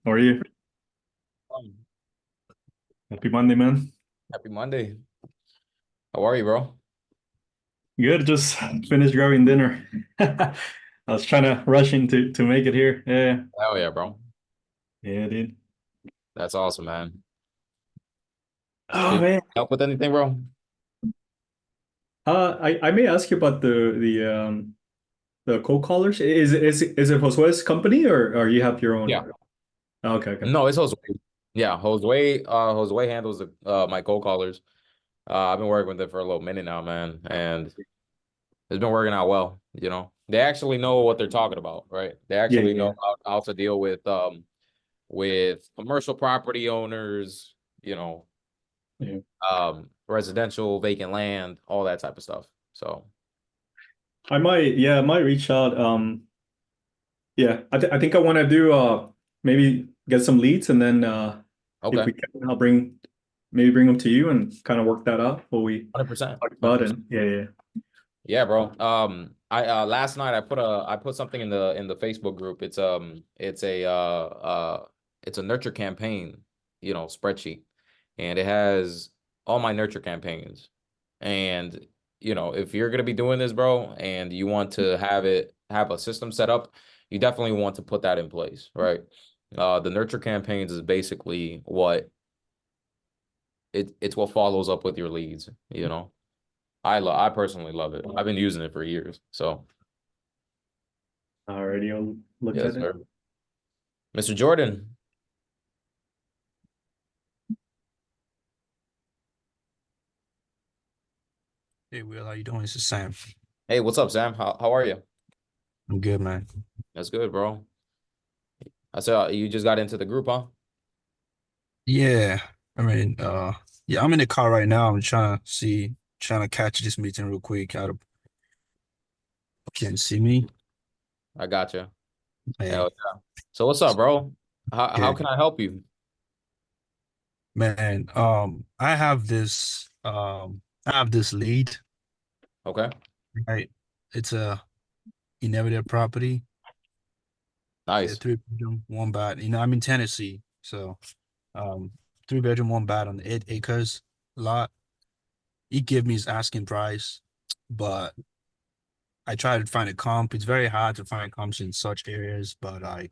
How are you? Um, Happy Monday, man. Happy Monday. How are you, bro? Good. Just finished grabbing dinner. I was trying to rush in to make it here. Yeah, Hell yeah, bro. yeah, dude. That's awesome, man. Oh Could you man. help with anything, bro? I may ask you about the cold callers. Is it Josue's company or you have your own? Yeah. Oh, okay, okay. No, it's Jose. Yeah, Jose handles my cold callers. I've been working with it for a little minute now, man, and it's been working out well, They actually know what they're talking about, right? They Yeah, actually yeah, know how to deal with commercial property owners, you know, yeah. residential vacant land, all that type of stuff. So, I might reach out. Yeah, I think I want to do maybe get some leads and then if okay. we can, I'll bring them to you and kind of work that out what we 100%. talked about 100%. and yeah, yeah. Yeah, bro. I last night I put something in the Facebook group. It's a nurture campaign, spreadsheet. And it has all my nurture campaigns. And if you're gonna be doing this, bro, and you want to have a system set up, you definitely want to put that in place, right? The nurture campaigns is basically it's what follows up with your leads. I personally love it. I've been using it for years. So Alrighty, I'll look yes, at it. sir. Mr. Jordan. Hey Will, how you doing? This is Sam. Hey, what's up, Sam? How are you? I'm good, man. That's good, bro. I saw you just got into the group, huh? Yeah, I mean, yeah, I'm in the car right now. I'm trying to catch this meeting real quick. Out of Can't see me. I got you. Hey, Hell yeah. So what's up, bro? How okay, can I help you? man. I have this lead. Okay. Right, it's a inherited property. A Nice. 3 bedroom, 1 bath. I'm in Tennessee, so um, 3 bedroom, 1 bath on the 8 acres lot. He gave me his asking price, but I try to find a comp. It's very hard to find comps in such areas, but I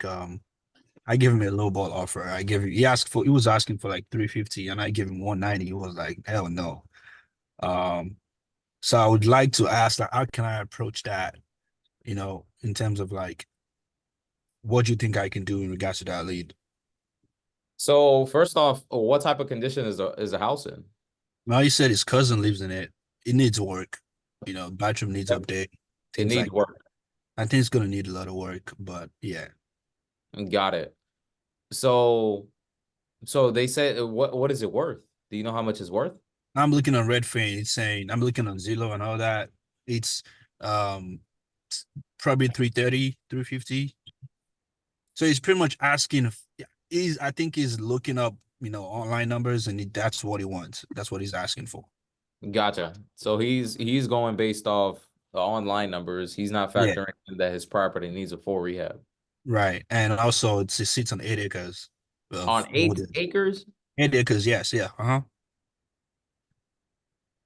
give him a low ball offer. He was asking for like 350 and I give him 190. He was like, hell no. Um, so I would like to ask, like, how can I approach that, in terms of like what do you think I can do in regards to that lead? So first off, what type of condition is the house in? Now he said his cousin lives in it. It needs work, bathroom needs Yep. update, It things needs like that. work. I think it's gonna need a lot of work, but yeah. Got it. So so they said what is it worth? Do you know how much it's worth? I'm looking on Redfin. It's saying I'm looking on Zillow and all that. It's um probably 330, 350. So he's pretty much asking if yeah, I think he's looking up, online numbers and that's what he wants. That's what he's asking for. Gotcha. So he's going based off the online numbers. He's not Yeah, factoring in that his property needs a full rehab. right. And also it sits on 8 acres On of eight wooded. acres, 8 acres, yes, yeah. Uh-huh.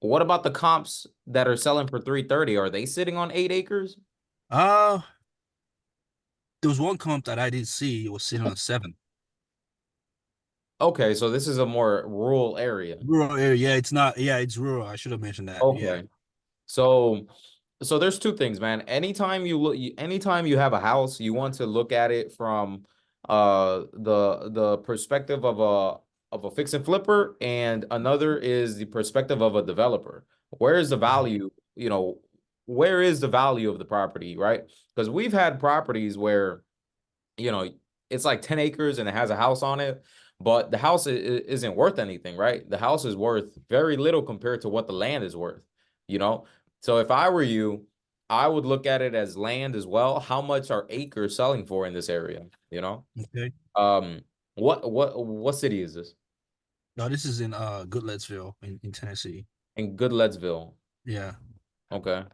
what about the comps that are selling for 330? Are they sitting on 8 acres? Uh there was one comp that I did see, it was sitting on 7. Okay, so this is a more rural area. Rural area, yeah, it's not, yeah, it's rural. I should have mentioned that. Yeah. Okay. So so there's two things, man. Anytime you have a house, you want to look at it from the perspective of a fix and flipper, and another is the perspective of a developer. Where is the value, where is the value of the property, right? Because we've had properties where you know, it's like 10 acres and it has a house on it, but the house isn't worth anything, right? The house is worth very little compared to what the land is worth, you know? So if I were you, I would look at it as land as well. How much are acres selling for in this area, you know? Okay. Um, what city is this? No, this is in Goodlettsville in Tennessee. In Goodlettsville. Yeah. Okay.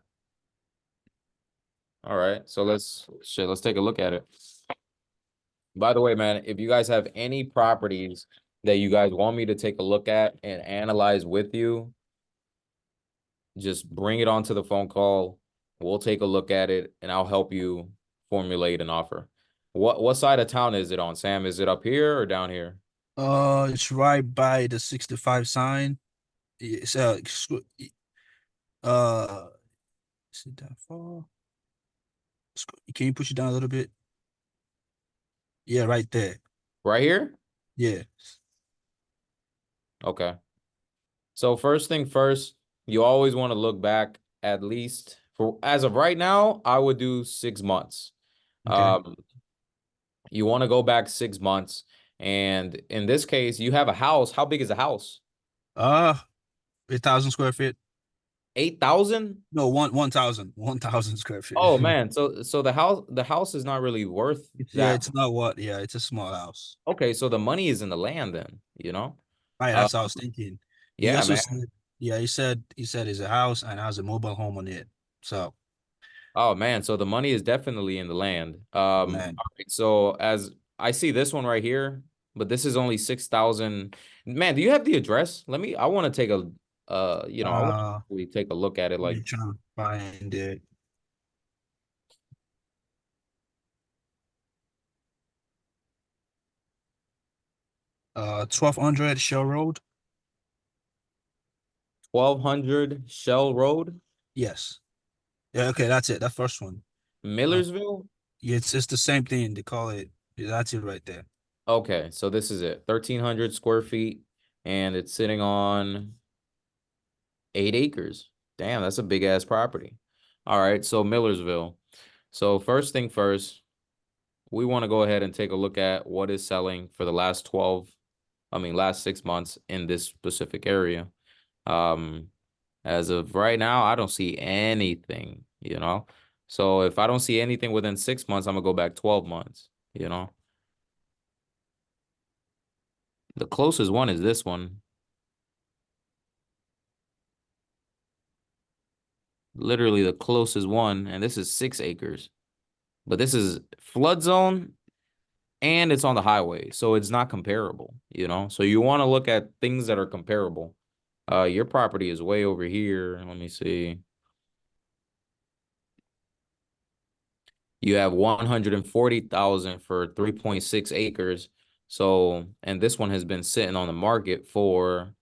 All right. So let's take a look at it. By the way, man, if you guys have any properties that you guys want me to take a look at and analyze with you, just bring it onto the phone call. We'll take a look at it and I'll help you formulate an offer. What side of town is it on, Sam? Is it up here or down here? It's right by the 65 sign. It's uh, is it that far? Can you push it down a little bit? Yeah, right there. Right here? Yeah. Okay. So first thing first, you always want to look back at least for as of right now, I would do 6 months. Okay. Um, you want to go back 6 months. And in this case, you have a house. How big is the house? Uh, 8,000 square feet. 8,000? No, 1,000 square feet. Oh man, so the house is not really worth Yeah, that. it's not what. Yeah, it's a small house. Okay, so the money is in the land then, you know? Right, Uh that's what I was thinking. He yeah, also man. said, yeah, he said it's a house and has a mobile home on it. So, Oh man, so the money is definitely in the land. man, All right, so as I see this one right here, but this is only 6,000. Man, do you have the address? I want to take a I want to uh, really take a look at it let me like try to find it. 1,200 Shell Road. 1,200 Shell Road, Yes. Yeah, okay, that's it. That first one. Uh, Millersville. yeah, it's the same thing. They call it. Yeah, that's it right there. Okay, so this is it. 1,300 square feet and it's sitting on 8 acres. Damn, that's a big ass property. All right, so Millersville. So first thing first, we want to go ahead and take a look at what is selling for the last 6 months in this specific area. Um, as of right now, I don't see anything, you know. So if I don't see anything within 6 months, I'm gonna go back 12 months, you know. The closest one is this one. Literally the closest one, and this is 6 acres. But this is flood zone and it's on the highway, so it's not comparable, you know. So you want to look at things that are comparable. Your property is way over here. Let me see. You have 140,000 for 3.6 acres. So, and this one has been sitting on the market for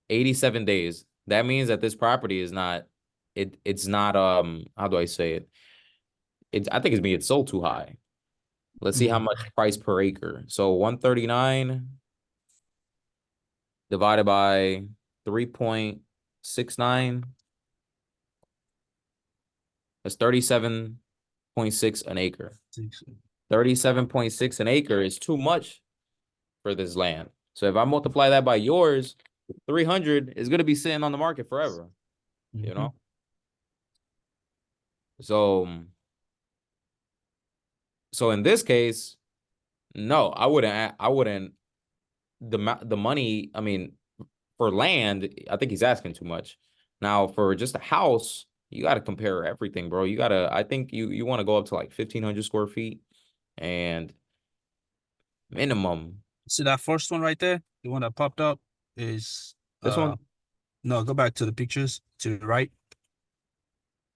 87 days. That means that this property is not it's not how do I say it? I think it's being sold too high. Let's see how Mhm. much price per acre. So 139 divided by 3.69. That's 37.6 an acre. 37.6 an acre is too much for this land. So if I multiply that by yours, 300 is going to be sitting on the market forever, you Mhm. know? So, so in this case, no, I wouldn't, the money, I mean, for land, I think he's asking too much. Now, for just a house, you got to compare everything, bro. I think you want to go up to like 1,500 square feet and minimum. See that first one right there? The one that popped up is This one, no, go back to the pictures to the right.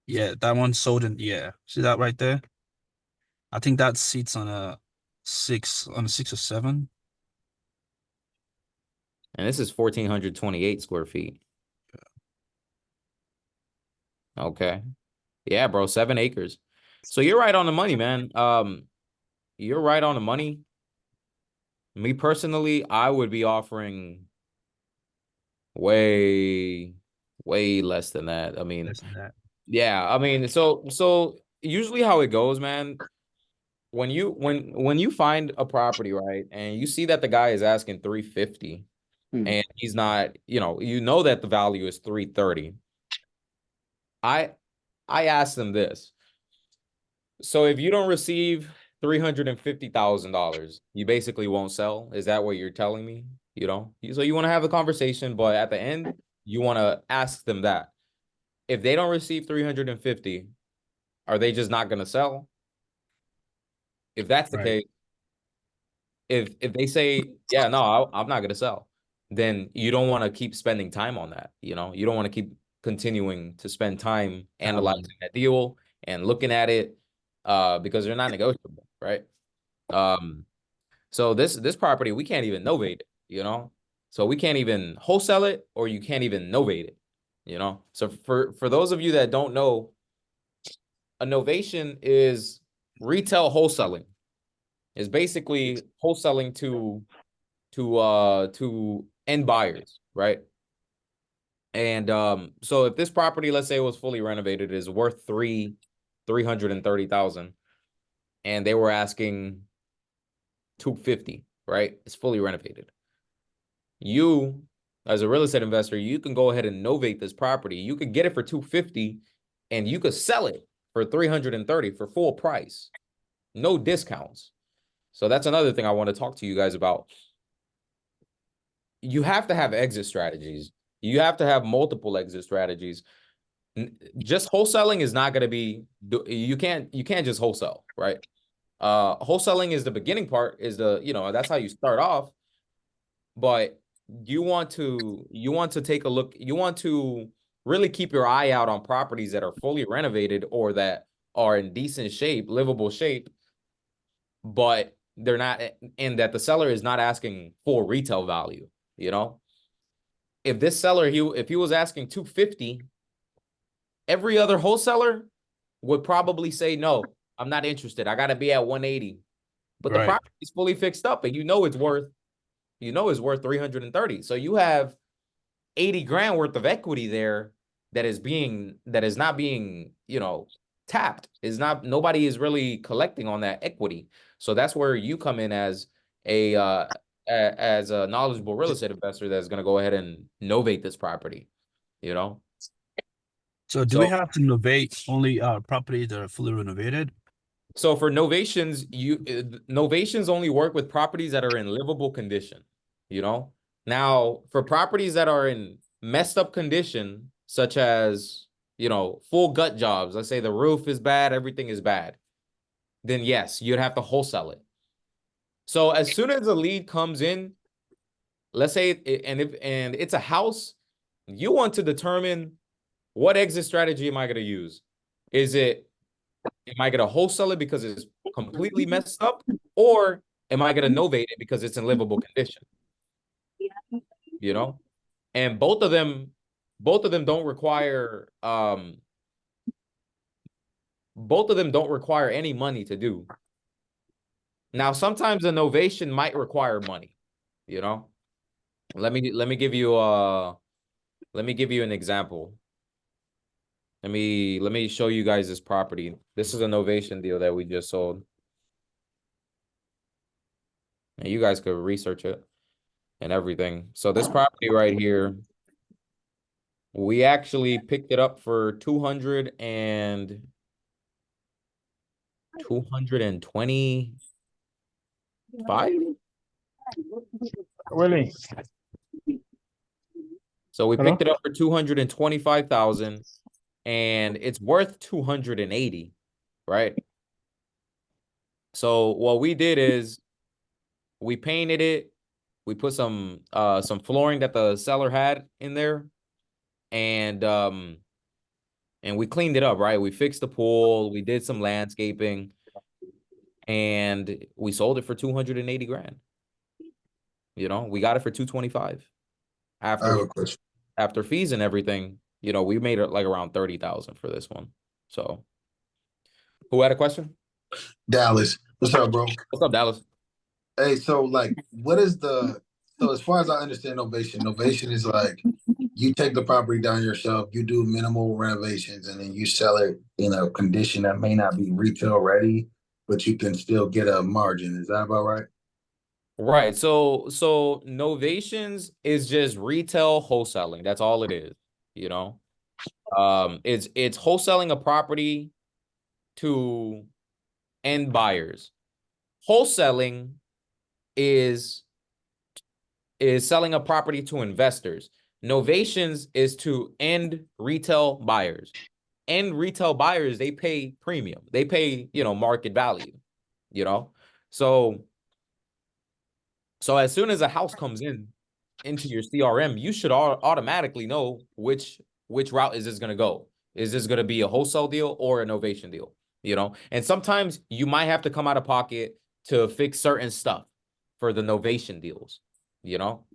Yeah, that one sold in, yeah. See that right there? I think that seats on a 6 or 7. and this is 1,428 square feet. Okay. Yeah, bro, 7 acres. So you're right on the money, man. You're right on the money. Me personally, I would be offering way, way less than that. I mean, Less than that. yeah, I mean, so usually how it goes, man, when you find a property, right, and you see that the guy is asking 350 Hmm. and he's not, you know that the value is 330. I I asked them this. So if you don't receive $350,000, you basically won't sell. Is that what you're telling me? So you want to have a conversation, but at the end, you want to ask them that. If they don't receive 350, are they just not going to sell? If that's the Right. case, if they say, yeah, no, I'm not gonna sell, then you don't want to keep spending time on that. You know, you don't want to keep continuing to spend time analyzing that deal and looking at it, because they're not negotiable, right? So this property, we can't even novate it, you know? So we can't even wholesale it, or you can't even novate it, you know? So for those of you that don't know, a novation is retail wholesaling. Is basically wholesaling to end buyers, right? And so if this property, let's say it was fully renovated, is worth 330,000, and they were asking 250, right? It's fully renovated. You, as a real estate investor, you can go ahead and novate this property. You could get it for 250, and you could sell it for 330 for full price, no discounts. So that's another thing I want to talk to you guys about. You have to have exit strategies. You have to have multiple exit strategies. Just wholesaling is not going to be, you can't just wholesale, right? Wholesaling is the beginning part, is that's how you start off. But you want to take a look, you want to really keep your eye out on properties that are fully renovated or that are in decent shape, livable shape, but they're not, and that the seller is not asking for retail value, you know? If this seller, if he was asking 250, every other wholesaler would probably say, no, I'm not interested. I got to be at 180. But the property is fully fixed up, and it's worth 330. So you have 80 grand worth of equity there that is not being, tapped. Nobody is really collecting on that equity. So that's where you come in as a knowledgeable real estate investor that's going to go ahead and novate this property, you know? So do we have to novate only properties that are fully renovated? So for novations, novations only work with properties that are in livable condition, you know? Now, for properties that are in messed up condition, such as, full gut jobs, let's say the roof is bad, everything is bad, then yes, you'd have to wholesale it. So as soon as the lead comes in, let's say and it's a house, you want to determine, what exit strategy am I going to use? Am I going to wholesale it because it's completely messed up, or am I going to novate it because it's in livable condition? You know, and both of them don't require any money to do. Now, sometimes a novation might require money. You know, let me give you an example. Let me show you guys this property. This is a novation deal that we just sold. And you guys could research it and everything. So this property right here, we actually picked it up for 225. Willie. So we picked it up for 225,000, and it's worth 280, right? So what we did is we painted it, we put some flooring that the seller had in there, and we cleaned it up, right? We fixed the pool, we did some landscaping, and we sold it for 280 grand. You know, we got it for 225. After fees and everything, we made it like around 30,000 for this one. So who had a question? Dallas. What's up, bro? What's up, Dallas? Hey, so as far as I understand novation is like, you take the property down yourself, you do minimal renovations, and then you sell it in a condition that may not be retail ready, but you can still get a margin. Is that about right? Right. So novations is just retail wholesaling. That's all it is, It's wholesaling a property to end buyers. Wholesaling is selling a property to investors. Novations is to end retail buyers. End retail buyers, they pay premium. They pay, market value. you know? So as soon as a house comes into your CRM, you should automatically know which route is this going to go. Is this going to be a wholesale deal or a novation deal? You know, and sometimes you might have to come out of pocket to fix certain stuff for the novation deals, you know?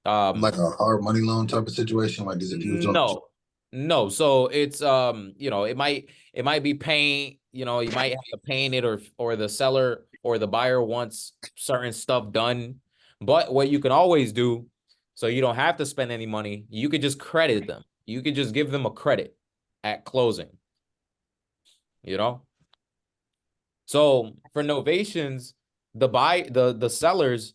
Like a hard money loan type of situation? Like, is it used on? No. So it's, you know, it might be paint, you know, you might have to paint it, or the seller or the buyer wants certain stuff done. But what you can always do, so you don't have to spend any money, you could just credit them. You could just give them a credit at closing, you know? So for novations, the sellers,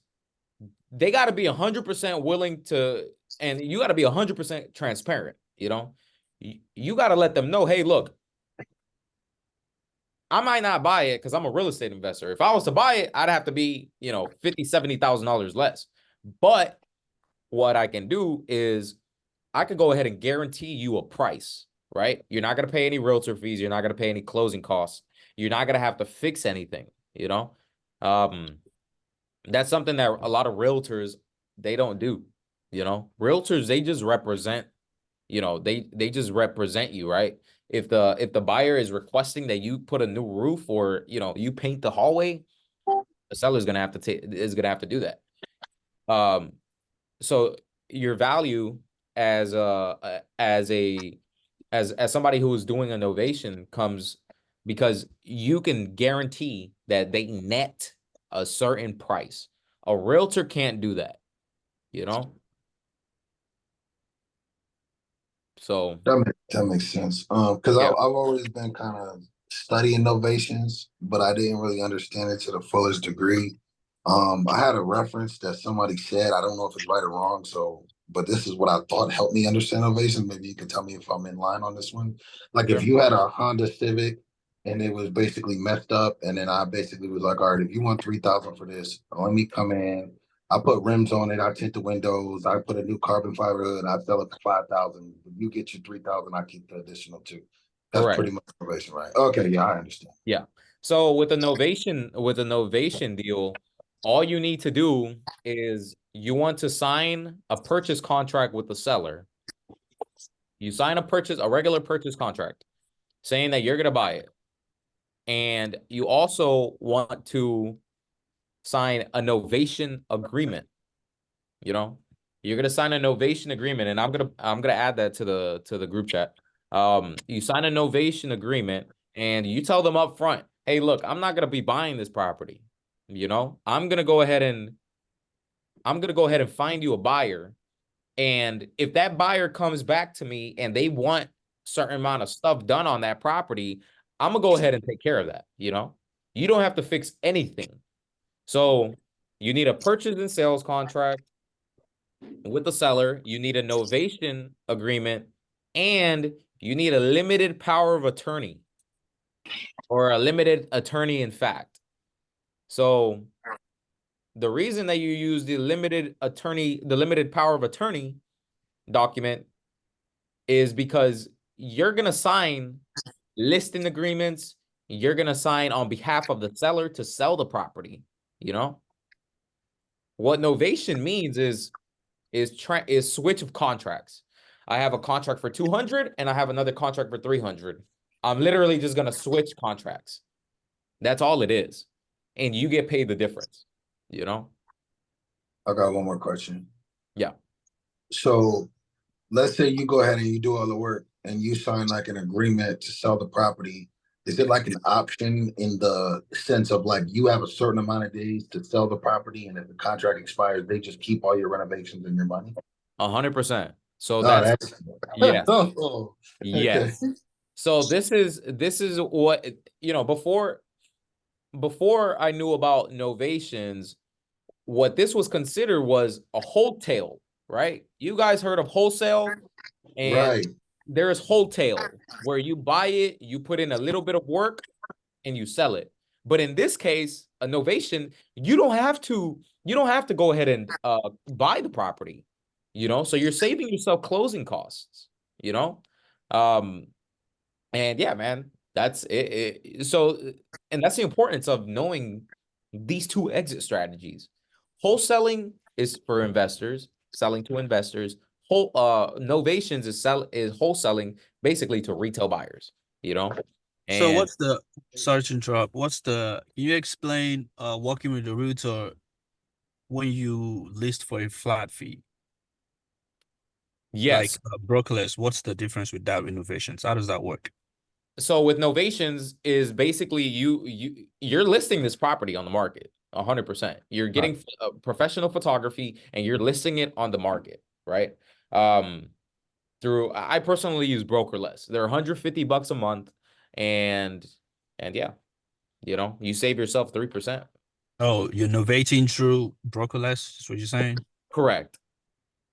they got to be 100% willing to, and you got to be 100% transparent, you know? You got to let them know, hey, look, I might not buy it because I'm a real estate investor. If I was to buy it, I'd have to be, you know, $50,000, $70,000 less. But what I can do is I could go ahead and guarantee you a price, right? You're not going to pay any realtor fees. You're not going to pay any closing costs. You're not going to have to fix anything, you know? That's something that a lot of realtors, they don't do, you know? Realtors, they just represent, you know, they just represent you, right? If the buyer is requesting that you put a new roof, or, you know, you paint the hallway, the seller's going to have to do that. So your value as somebody who is doing a novation comes because you can guarantee that they net a certain price. A realtor can't do that, you know? So That makes sense. Because yeah, I've always been kind of studying novations, but I didn't really understand it to the fullest degree. I had a reference that somebody said, I don't know if it's right or wrong, so but this is what I thought helped me understand novations. Maybe you can tell me if I'm in line on this one. Like sure. if you had a Honda Civic and it was basically messed up, and then I basically was like, all right, if you want 3,000 for this, let me come in. I put rims on it. I tint the windows. I put a new carbon fiber hood. I sell it for 5,000. You get your 3,000. I keep the additional 2. That's Correct. pretty much innovation, right? Okay, yeah, I understand. Yeah. So with a novation deal, all you need to do is you want to sign a purchase contract with the seller. You sign a regular purchase contract saying that you're going to buy it. And you also want to sign a novation agreement. You know, you're going to sign a novation agreement, and I'm going to add that to the group chat. You sign a novation agreement and you tell them up front, hey, look, I'm not going to be buying this property. You know, I'm going to go ahead and find you a buyer. And if that buyer comes back to me and they want certain amount of stuff done on that property, I'm gonna go ahead and take care of that. You know, you don't have to fix anything. So you need a purchase and sales contract with the seller. You need a novation agreement, and you need a limited power of attorney, or a limited attorney in fact. So the reason that you use the limited power of attorney document is because you're going to sign listing agreements. You're going to sign on behalf of the seller to sell the property. You know, what novation means is switch of contracts. I have a contract for 200 and I have another contract for 300. I'm literally just going to switch contracts. That's all it is. And you get paid the difference, you know? I got one more question. Yeah. So let's say you go ahead and you do all the work and you sign like an agreement to sell the property. Is it like an option in the sense of like you have a certain amount of days to sell the property, and if the contract expires, they just keep all your renovations and your money? 100%. So that's yes. oh, Yes. Okay. So this is what, you know, before I knew about novations, what this was considered was a wholesale, right? You guys heard of wholesale, and right. There's wholesale where you buy it, you put in a little bit of work, and you sell it. But in this case, a novation, you don't have to go ahead and buy the property, you know? So you're saving yourself closing costs, you know? And yeah, man, That's it. So, and that's the importance of knowing these two exit strategies. Wholesaling is for investors, selling to investors. Novations is wholesaling basically to retail buyers, you know? So And what's the sorry to interrupt? Can you explain working with the realtor when you list for a flat fee? Like yes, brokerless, what's the difference with that renovations? How does that work? so with Novations is basically you're listing this property on the market 100%. You're Right. getting professional photography and you're listing it on the market, right? Um, through I personally use brokerless. They're 150 bucks a month, and yeah, you save yourself 3%. Oh, you're novating through brokerless, is what you're saying? Correct,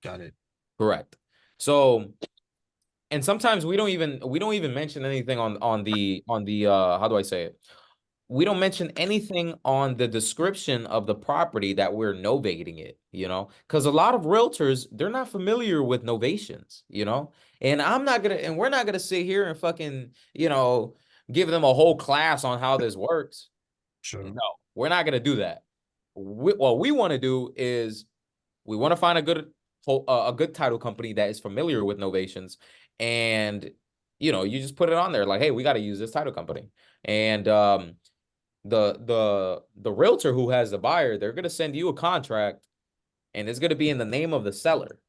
Got it. correct. So, and sometimes we don't even mention anything on the how do I say it? We don't mention anything on the description of the property that we're novating it, because a lot of realtors, they're not familiar with novations, and we're not gonna sit here and fucking, give them a whole class on how this works. Sure. No, we're not gonna do that. What we want to do is we want to find a good title company that is familiar with novations, and you just put it on there like, hey, we got to use this title company, and the realtor who has the buyer, they're gonna send you a contract, and it's gonna be in the name of the seller.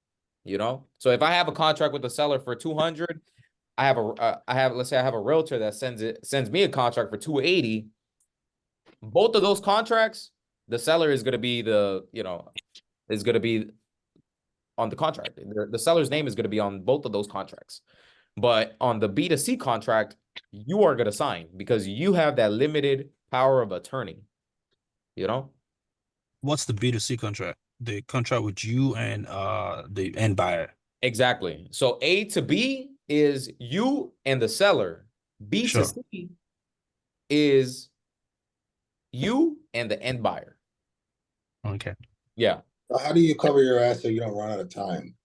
So if I have a contract with the seller for 200, let's say I have a realtor that sends me a contract for 280. Both of those contracts, the seller is gonna be is gonna be on the contract. The seller's name is gonna be on both of those contracts. But on the B2C contract, you are gonna sign because you have that limited power of attorney. You know? What's the B2C contract? The contract with you and the end buyer. Exactly. So A to B is you and the seller. B to Sure. C is you and the end buyer. Okay. Yeah. How do you cover your ass so you don't run out of time?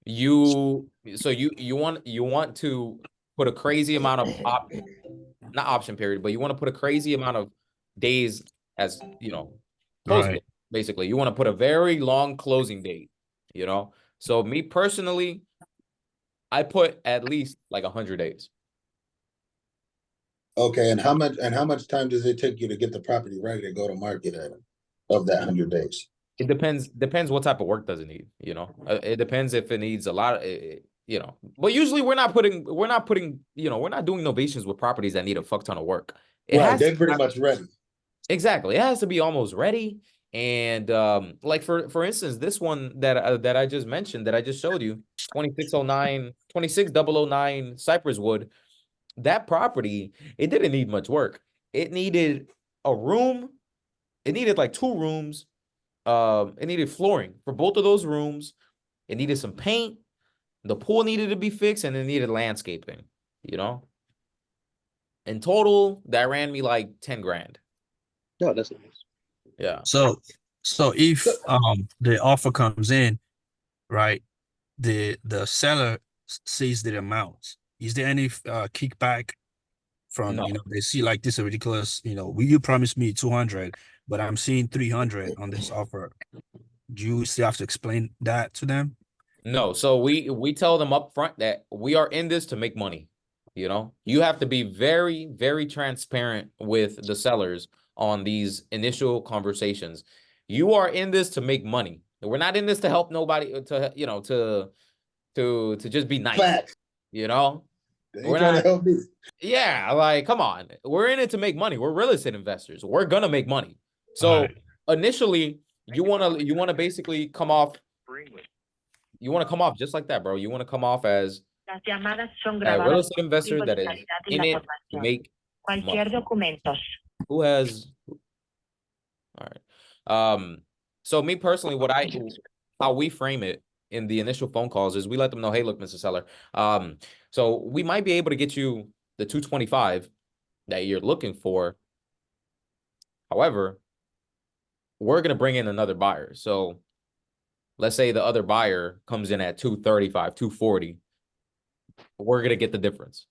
You want to put a crazy amount of not option period, but you want to put a crazy amount of days as, closing Right. date, basically. You want to put a very long closing date, So me personally, I put at least like 100 days. Okay, and how much time does it take you to get the property ready to go to market of that 100 days? It depends what type of work does it need, It depends if it needs a lot of, But usually we're not putting, we're not doing novations with properties that need a fuck ton of work. It Right, has they're pretty much ready. Exactly. It has to be almost ready. And like for instance, this one that I just mentioned, that I just showed you, 26009 Cypress Wood, that property, it didn't need much work. It needed a room, it needed like 2 rooms. It needed flooring for both of those rooms. It needed some paint. The pool needed to be fixed, and it needed landscaping, In total, that ran me like 10 grand. No, that's nice. Yeah. So if the offer comes in, right, the seller sees the amount. Is there any kickback from, No. They see like this is ridiculous, you promised me 200, but I'm seeing 300 on this offer. Do you still have to explain that to them? No, so we tell them up front that we are in this to make money. You have to be very, very transparent with the sellers on these initial conversations. You are in this to make money. We're not in this to help nobody, to just be nice. Facts. We're They trying not. to help me. Yeah, like come on. We're in it to make money. We're real estate investors. We're gonna make money. So Right. initially, you wanna basically come off. You want to come off just like that, bro. You want to come off as Las llamadas son a real grabadas estate investor that is y in la it to formación. make Cualquier money. documentos. Who has? All right. So me personally, how we frame it in the initial phone calls is we let them know, hey, look, Mr. Seller. So we might be able to get you the 225 that you're looking for. However, we're gonna bring in another buyer. So let's say the other buyer comes in at 235, 240. We're gonna get the difference,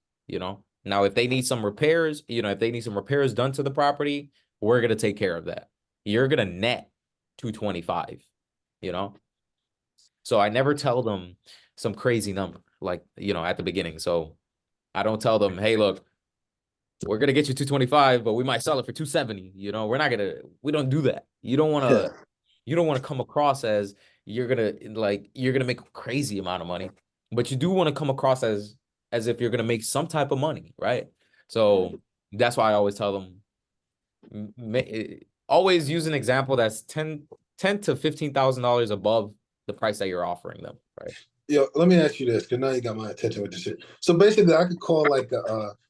Now, if they need some repairs, you know, if they need some repairs done to the property, we're going to take care of that. You're going to net 225, you know? So I never tell them some crazy number, like, you know, at the beginning. So I don't tell them, hey, look, we're going to get you 225, but we might sell it for 270. You know, we don't do that. You don't want to come across as you're going to make a crazy amount of money, but you do want to come across as if you're going to make some type of money, right? So that's why I always tell them, always use an example that's $10 to $15,000 above the price that you're offering them, right? Yo, let me ask you this, because now you got my attention with this shit. So basically, I could call like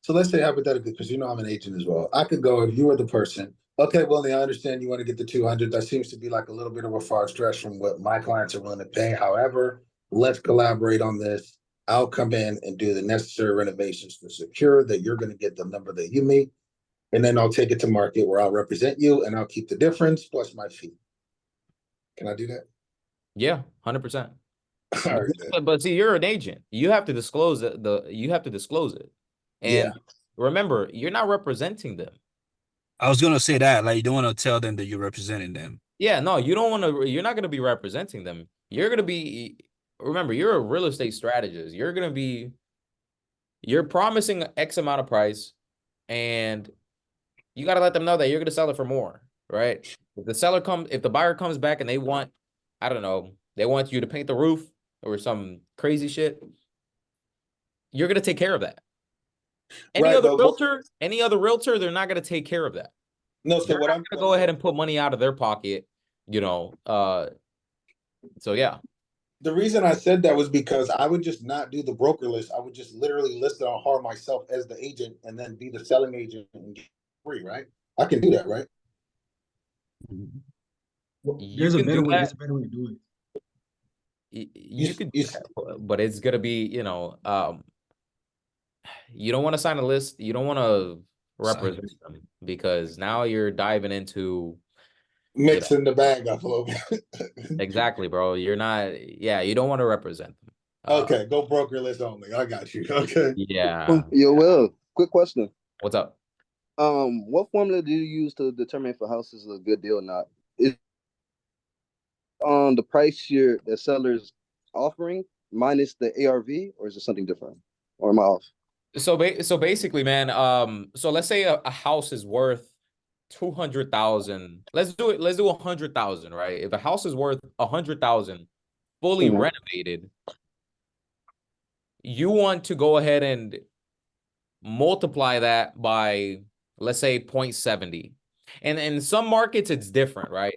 so let's say hypothetically, because you know I'm an agent as well. I could go, if you were the person, okay, well, I understand you want to get the 200. That seems to be like a little bit of a far stretch from what my clients are willing to pay. However, let's collaborate on this. I'll come in and do the necessary renovations to secure that you're going to get the number that you meet. And then I'll take it to market where I'll represent you and I'll keep the difference plus my fee. Can I do that? Yeah, 100%. All right, then. But see, you're an agent. You have to disclose you have to disclose it. And remember, you're not representing them. I was gonna say that, like, you don't want to tell them that you're representing them. Yeah, no, you don't want to. You're not going to be representing them. You're going to be. Remember, you're a real estate strategist. You're promising X amount of price, and you got to let them know that you're going to sell it for more, right? If the buyer comes back and they want, I don't know, they want you to paint the roof or some crazy shit, you're going to take care of that. Any other realtor, they're not going to take care of that. No, so they're what I'm going to go ahead and put money out of their pocket, you know. So yeah. The reason I said that was because I would just not do the broker list. I would just literally list it on HAR myself as the agent and then be the selling agent and get free, right? I can do that, right? Well, there's a better way. There's a better way to do it. You could, but it's gonna be, you know, you don't want to sign a list. You don't want to represent them because now you're diving into mixing the bag up a little bit. Exactly, bro. You're not. Yeah, you don't want to represent them. Okay, go broker list only. I got you. Okay. Yeah. Yo, Will, quick question. What's up? What formula do you use to determine if a house is a good deal or not? Is the price the seller's offering minus the ARV, or is it something different? Or am I off? So basically, man, so let's say a house is worth 200,000. Let's do 100,000, right? If a house is worth 100,000 fully renovated, you want to go ahead and multiply that by, let's say, 0.70. And in some markets it's different, right?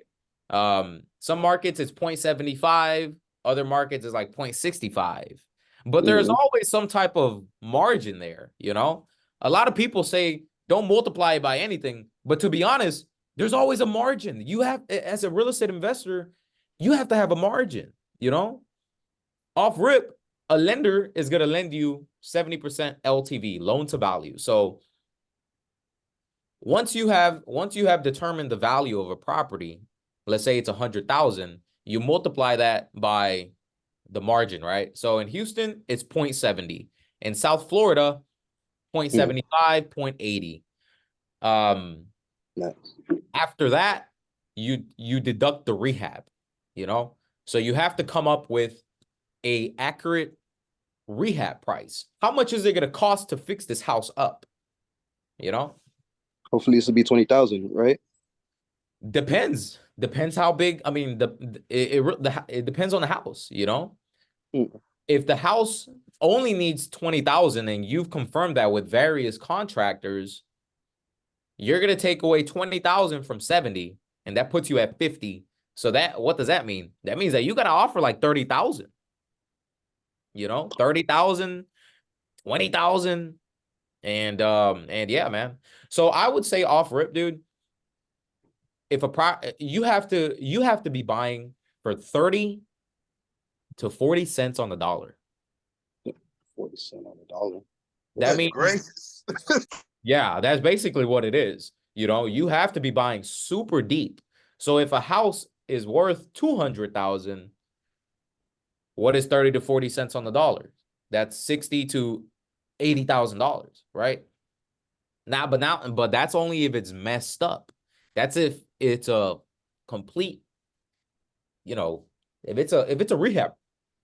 Some markets it's 0.75, other markets is like 0.65. But there's always some type of margin there, you know? A lot of people say don't multiply it by anything, but to be honest, there's always a margin. You have, as a real estate investor, you have to have a margin, you know? Off rip, a lender is going to lend you 70% LTV, loan to value. So once you have determined the value of a property, let's say it's 100,000, you multiply that by the margin, right? So in Houston, it's 0.70. In South Florida, 0.75, 0.80. After that, you deduct the rehab, you know? So you have to come up with a accurate rehab price. How much is it going to cost to fix this house up? You know? Hopefully this will be 20,000, right? Depends how big. I mean, it depends on the house, you know? If the house only needs 20,000 and you've confirmed that with various contractors, you're going to take away 20,000 from 70 and that puts you at 50. So what does that mean? That means that you got to offer like 30,000. You know, 30,000, 20,000. And yeah, man. So I would say off rip, dude, if you have to be buying for 30 to 40 cents on the dollar. 40 cents on the dollar. That means gracious. Yeah, that's basically what it is. You know, you have to be buying super deep. So if a house is worth 200,000, what is 30 to 40 cents on the dollar? That's 60 to $80,000, right? But that's only if it's messed up. That's if it's a complete, you know, if it's a rehab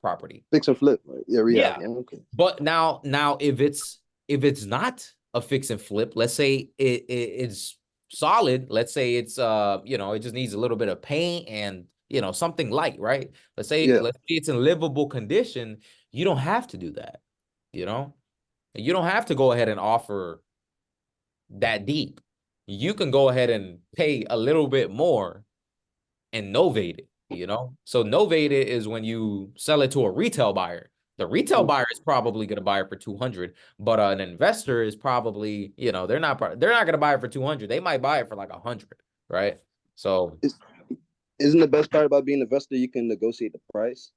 property. Fix and flip, right? Yeah, rehab. Yeah. Okay. But now if it's not a fix and flip, let's say it's solid, let's say it's it just needs a little bit of paint and something light, right? Let's say Yeah. it's in livable condition, you don't have to do that, you know? You don't have to go ahead and offer that deep. You can go ahead and pay a little bit more and novate it. So novate it is when you sell it to a retail buyer. The retail buyer is probably going to buy it for 200, but an investor is probably, they're not going to buy it for 200. They might buy it for like 100, right? So Isn't the best part about being an investor, you can negotiate the price?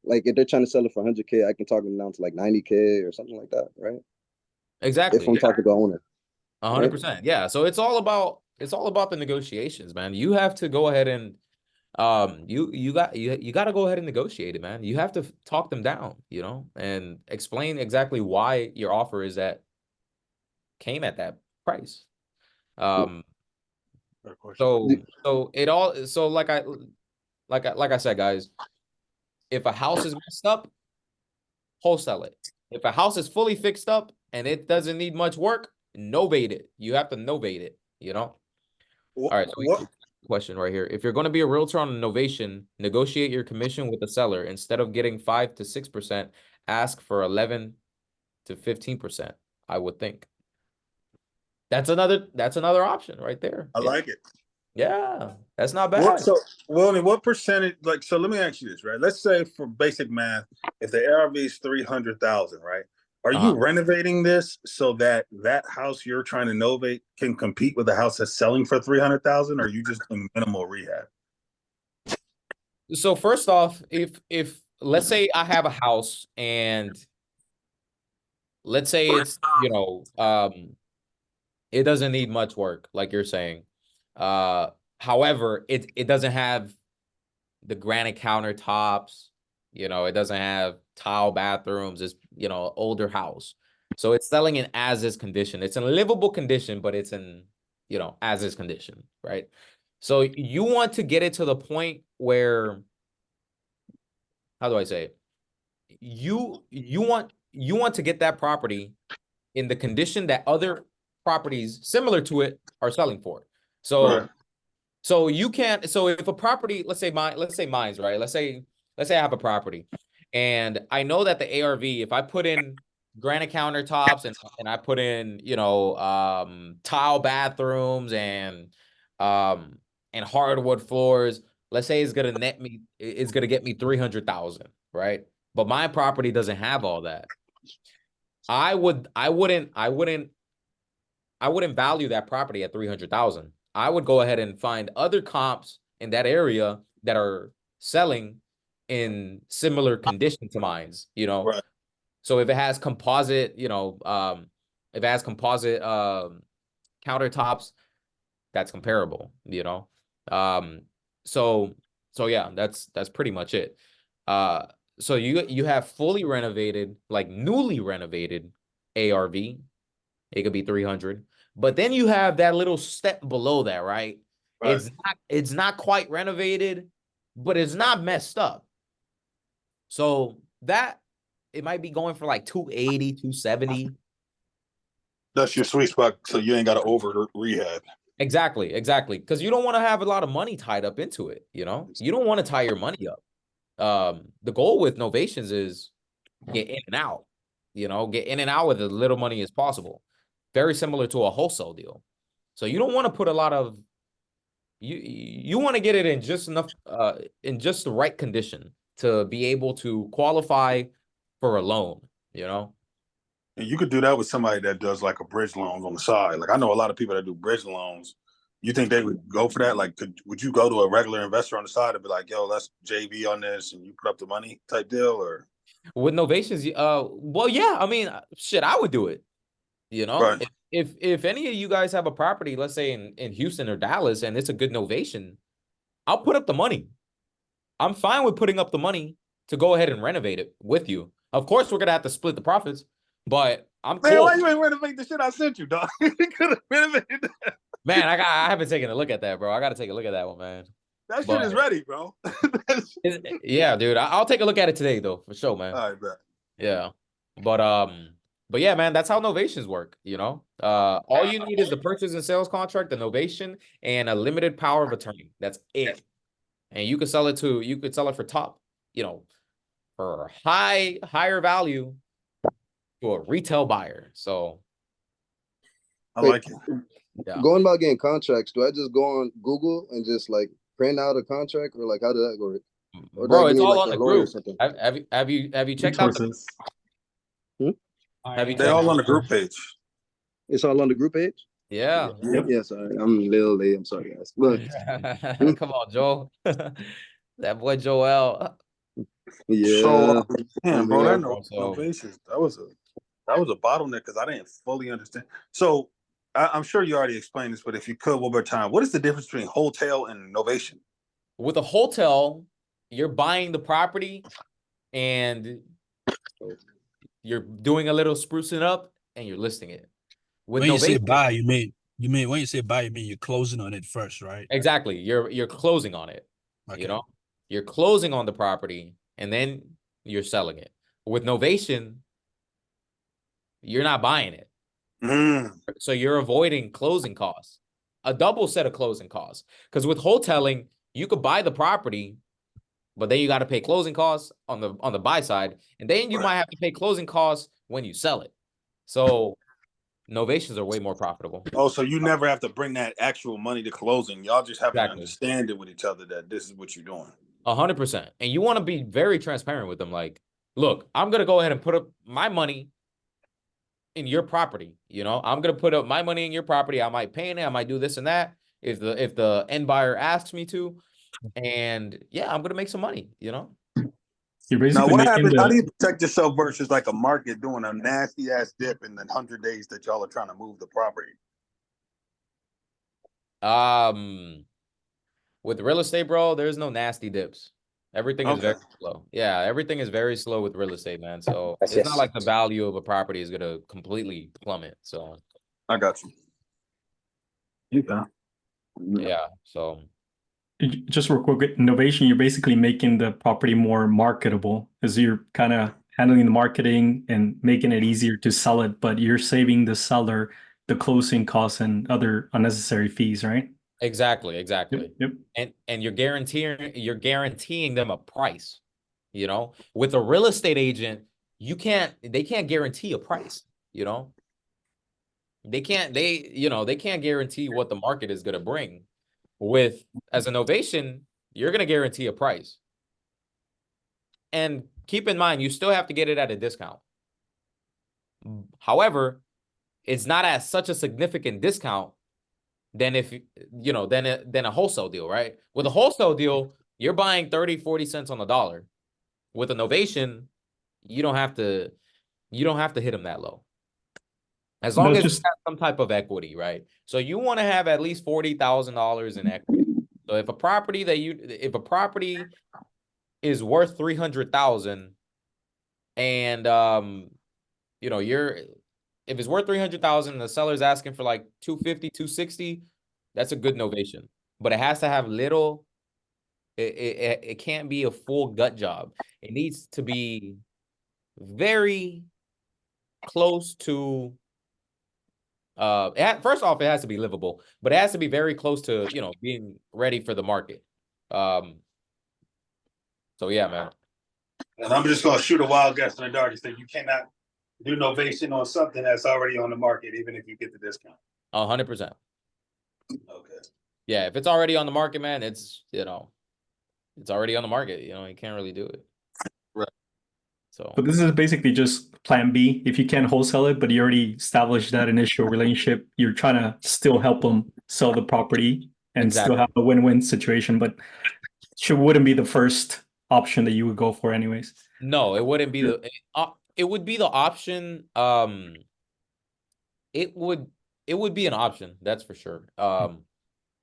Like if they're trying to sell it for 100K, I can talk them down to like 90K or something like that, right? exactly, If I'm talking to the owner. 100%. Yeah. So it's all about the negotiations, man. You have to go ahead and you got to go ahead and negotiate it, man. You have to talk them down, and explain exactly why your offer is came at that price. So like I said, guys, if a house is messed up, wholesale it. If a house is fully fixed up and it doesn't need much work, novate it. You have to novate it, All right, so question right here. If you're going to be a realtor on a novation, negotiate your commission with the seller. Instead of getting 5 to 6%, ask for 11 to 15%, I would think. That's another option right there. I like it. Yeah, that's not bad. So, Willny, what percentage? So let me ask you this, right? Let's say for basic math, if the ARV is 300,000, right? Are you renovating this so that house you're trying to novate can compete with the house that's selling for 300,000, or are you just doing minimal rehab? So first off, if let's say I have a house and let's say it's it doesn't need much work, like you're saying. However, it doesn't have the granite countertops, it doesn't have tile bathrooms. It's older house, so it's selling in as is condition. It's in livable condition, but it's in as is condition, right? So you want to get it to the point where, how do I say it? You want to get that property in the condition that other properties similar to it are selling for. So so you can't, so if a property, let's say mine's, right? Let's say I have a property and I know that the ARV, if I put in granite countertops and I put in, tile bathrooms and hardwood floors, let's say it's going to get me 300,000, right? But my property doesn't have all that. I wouldn't value that property at 300,000. I would go ahead and find other comps in that area that are selling in similar condition to mine's, Right. So if it has composite, countertops, that's comparable, So yeah, that's pretty much it. So you have fully renovated, like newly renovated ARV. It could be 300. But then you have that little step below that, right? It's not quite renovated, but it's not messed up. So that it might be going for like 280, 270. That's your sweet spot, so you ain't got to over rehab. Exactly. Because you don't want to have a lot of money tied up into it, You don't want to tie your money up. The goal with Novations is get in and out, get in and out with as little money as possible. Very similar to a wholesale deal. So you don't want to put a lot of, you want to get it in just enough, in just the right condition to be able to qualify for a loan, And you could do that with somebody that does like a bridge loans on the side. Like I know a lot of people that do bridge loans. You think they would go for that? Like, would you go to a regular investor on the side and be like, yo, let's JV on this and you put up the money type deal? Or with Novations, well, yeah, I mean, shit, I would do it. Right. If any of you guys have a property, let's say in Houston or Dallas, and it's a good novation, I'll put up the money. I'm fine with putting up the money to go ahead and renovate it with you. Of course, we're gonna have to split the profits, but I'm Man, why close. you ain't renovate the shit I sent you, dog? You could have renovated that. Man, I haven't taken a look at that, bro. I got to take a look at that one, man. That shit But is ready, bro. yeah, dude, I'll take a look at it today, though, for sure, man. All right, bet. Yeah, but yeah, man, that's how novations work. All you need is the purchase and sales contract, the novation, and a limited power of attorney. That's it. And you could sell it for top, for higher value to a retail buyer. So I Wait, like it. yeah. Going about getting contracts, do I just go on Google and just like print out a contract, or like how does that work? Or do I Bro, it's need all like on a the lawyer or group. something? Have you checked out the Resources. have you They checked all out on the group page. It's all on the group page? Yeah. Yep. Yeah, sorry. I'm a little late. I'm sorry, guys. But Come on, Joel. That boy Joel. So, yeah, damn, I'm bro, here. So Novations, that was a bottleneck because I didn't fully understand. So, I'm sure you already explained this, but if you could one more time, what is the difference between wholesale and novation? with a hotel, you're buying the property and you're doing a little sprucing up and you're listing it. With When you say novation, buy, you mean when you say buy, you mean you're closing on it first, right? exactly. You're closing on it. Okay. You're closing on the property and then you're selling it. With novation, you're not buying it. Mm. So you're avoiding closing costs, a double set of closing costs. Because with wholesaling, you could buy the property, but then you got to pay closing costs on the buy side, and then you might have to pay closing costs when you sell it. So novations are way more profitable. Oh, so you never have to bring that actual money to closing. Y'all just have to Exactly. understand it with each other that this is what you're doing. 100%. And you want to be very transparent with them. Like, look, I'm going to go ahead and put up my money in your property. I'm going to put up my money in your property. I might paint it. I might do this and that if the end buyer asks me to. And yeah, I'm going to make some money, You're Now, basically what making happens? How do the. you protect yourself versus like a market doing a nasty ass dip in the 100 days that y'all are trying to move the property? With real estate, bro, there's no nasty dips. Everything is very Okay. slow. Yeah, everything is very slow with real estate, man. So Yes, it's not yes. like the value of a property is gonna completely plummet. So I got you. Okay. yeah, so Just real quick, innovation, you're basically making the property more marketable as you're kind of handling the marketing and making it easier to sell it, but you're saving the seller the closing costs and other unnecessary fees, right? exactly. Yep. And you're guaranteeing them a price. With a real estate agent, they can't guarantee a price, They can't guarantee what the market is gonna bring. As a novation, you're gonna guarantee a price. And keep in mind, you still have to get it at a discount. However, it's not at such a significant discount than than a wholesale deal, right? With a wholesale deal, you're buying 30, 40 cents on the dollar. With a novation, you don't have to hit them that low. As long That's as you just have some type of equity, right? So you want to have at least $40,000 in equity. So if a property is worth 300,000 and if it's worth 300,000 and the seller's asking for like 250, 260, that's a good novation. But it has to have little, it can't be a full gut job. It needs to be very close to first off, it has to be livable, but it has to be very close to, being ready for the market. So yeah, man. And I'm just gonna shoot a wild guess in the dark and say you cannot do novation on something that's already on the market, even if you get the discount. 100%. Okay. Yeah, if it's already on the market, man, it's already on the market. You can't really do it. Right. So But this is basically just plan B. If you can't wholesale it, but you already established that initial relationship, you're trying to still help them sell the property and still have a win-win situation, but wouldn't be the first option that you would go for anyways. No, it wouldn't be it would be the option. It would be an option, that's for sure.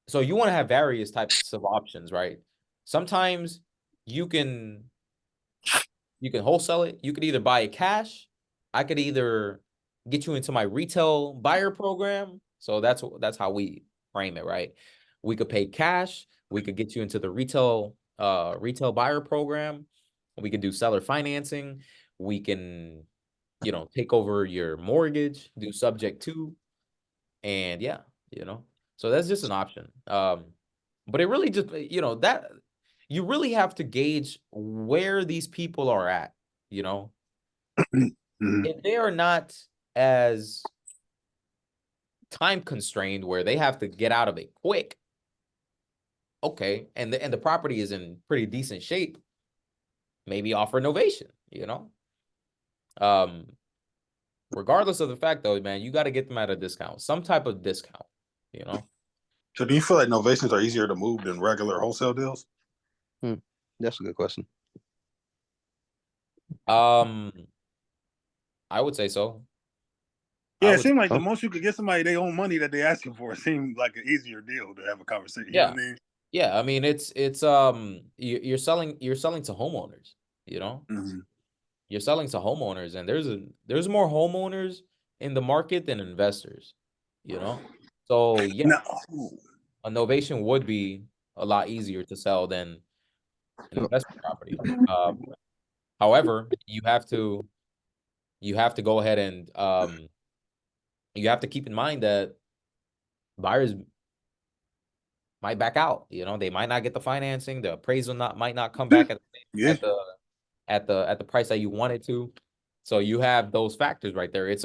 So you want to have various types of options, right? Sometimes you can wholesale it. You could either buy it cash. I could either get you into my retail buyer program. So that's how we frame it, right? We could pay cash. We could get you into the retail buyer program. We could do seller financing. We can, take over your mortgage, do subject to, and yeah, so that's just an option. But it really just, that you really have to gauge where these people are at, if they are not as time constrained where they have to get out of it quick, okay, and the property is in pretty decent shape, maybe offer novation, regardless of the fact though, man, you got to get them at a discount, some type of discount, So do you feel like novations are easier to move than regular wholesale deals? That's a good question. I would say so. Yeah, it seemed like the most you could get somebody their own money that they're asking for, it seemed like an easier deal to have a conversation. You know what I mean? Yeah, I mean it's you're selling to homeowners, Mhm. You're selling to homeowners, and there's more homeowners in the market than investors, So yeah, No. a novation would be a lot easier to sell than an investment property. However, you have to go ahead and you have to keep in mind that buyers might back out. They might not get the financing. The appraisal might not come back at the price that you wanted to. So you have those factors right there. It's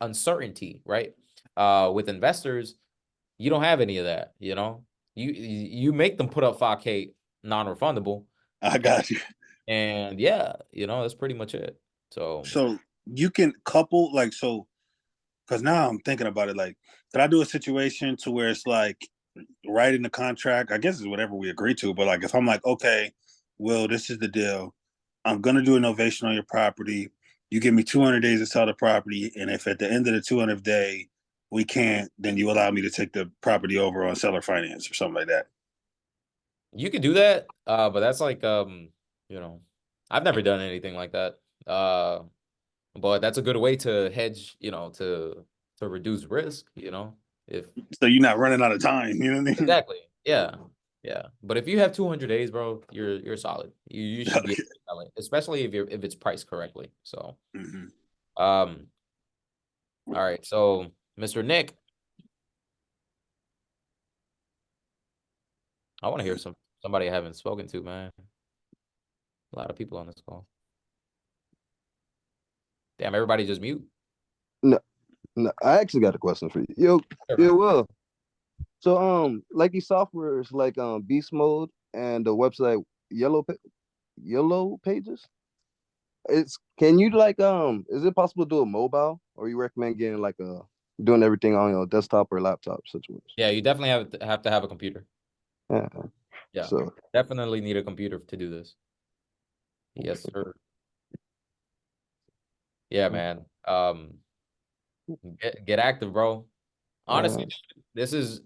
uncertainty, right? With investors, you don't have any of that. You make them put up 5K non-refundable. I got you. And yeah, that's pretty much it. So you can couple because now I'm thinking about it, like, could I do a situation to where it's like writing the contract? I guess it's whatever we agree to, but like if I'm like, okay, Will, this is the deal. I'm gonna do a novation on your property. You give me 200 days to sell the property, and if at the end of the 200th day we can't, then you allow me to take the property over on seller finance or something like that. You could do that, but that's like I've never done anything like that. But that's a good way to hedge, to reduce risk, if So you're not running out of time, you know what I mean? exactly. Yeah. Yeah. But if you have 200 days, bro, you're solid. You should be able to sell it, especially if it's priced correctly. So all right. So Mr. Nick, I want to hear somebody I haven't spoken to, man. A lot of people on this call. Damn, everybody just mute. No, I actually got a question for you. Yo, Will. So like these softwares like Beast Mode and the website Yellow Pages. Can you like is it possible to do a mobile, or you recommend getting like doing everything on your desktop or laptop situation? Yeah, you definitely have to have a computer. Yeah. Yeah. So Definitely need a computer to do this. Yes, sir. Yeah, man. Get active, bro. Honestly, this is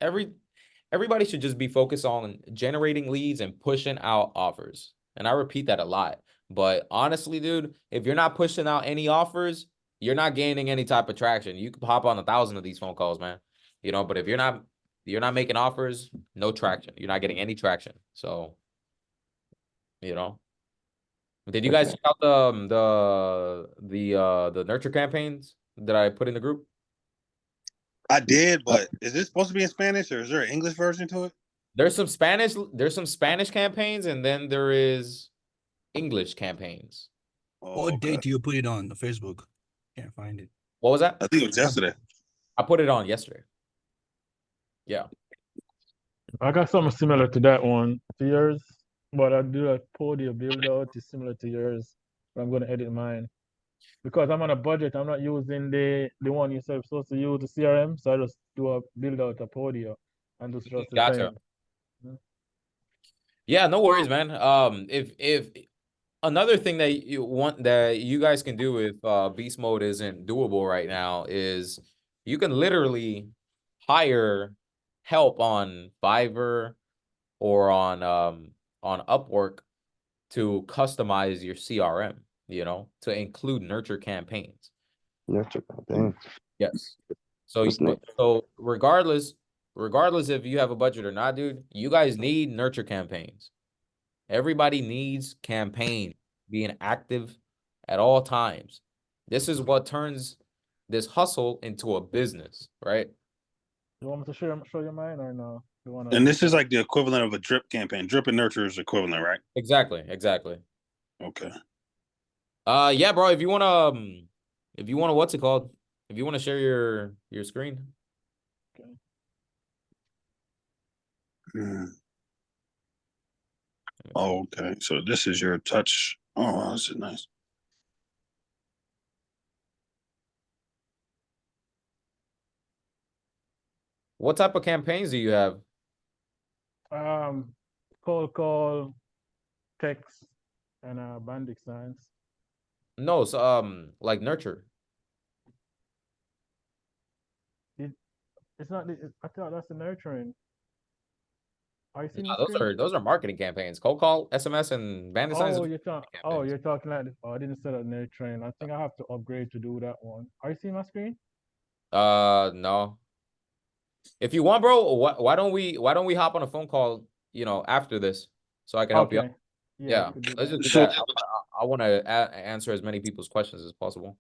everybody should just be focused on generating leads and pushing out offers. And I repeat that a lot. But honestly, dude, if you're not pushing out any offers, you're not gaining any type of traction. You can hop on 1,000 of these phone calls, man. But if you're not making offers, no traction. You're not getting any traction. So, did you guys check out the nurture campaigns that I put in the group? I did, but is this supposed to be in Spanish, or is there an English version to it? There's some Spanish campaigns, and then there is English campaigns. What date do you put it on the Facebook? Can't find it. What was that? I think it was yesterday. I put it on yesterday. Yeah. I got something similar to that one to yours, but I do a podium build out is similar to yours. But I'm gonna edit mine because I'm on a budget. I'm not using the one you're supposed to use, the CRM. So I just do a build out a podium and just the Gotcha. same. Yeah, no worries, man. If another thing that you guys can do if beast mode isn't doable right now is you can literally hire help on Fiverr or on Upwork to customize your CRM, you know, to include nurture campaigns. Nurture campaign. Yes. So, That's neat. so regardless if you have a budget or not, dude, you guys need nurture campaigns. Everybody needs campaign being active at all times. This is what turns this hustle into a business, right? You want me to show you mine or no? You wanna? And this is like the equivalent of a drip campaign. Drip and nurture is equivalent, right? Exactly. Okay. Yeah, bro, if you wanna, what's it called? If you wanna share your screen. Hmm. Oh, okay. So this is your touch. Oh, this is nice. What type of campaigns do you have? Cold call, text, and bandit signs. No, so like nurture. It's not. I thought that's the nurturing. Are you seeing Nah, my screen? those are marketing campaigns. Cold call, SMS, and bandit signs. Oh, you're talking like. Oh, I didn't say that nurturing. I think I have to upgrade to do that one. Are you seeing my screen? No. If you want, bro, why don't we hop on a phone call, you know, after this, so I can help you out. Yeah, we could do let's that. just do So- that. I want to answer as many people's questions as possible.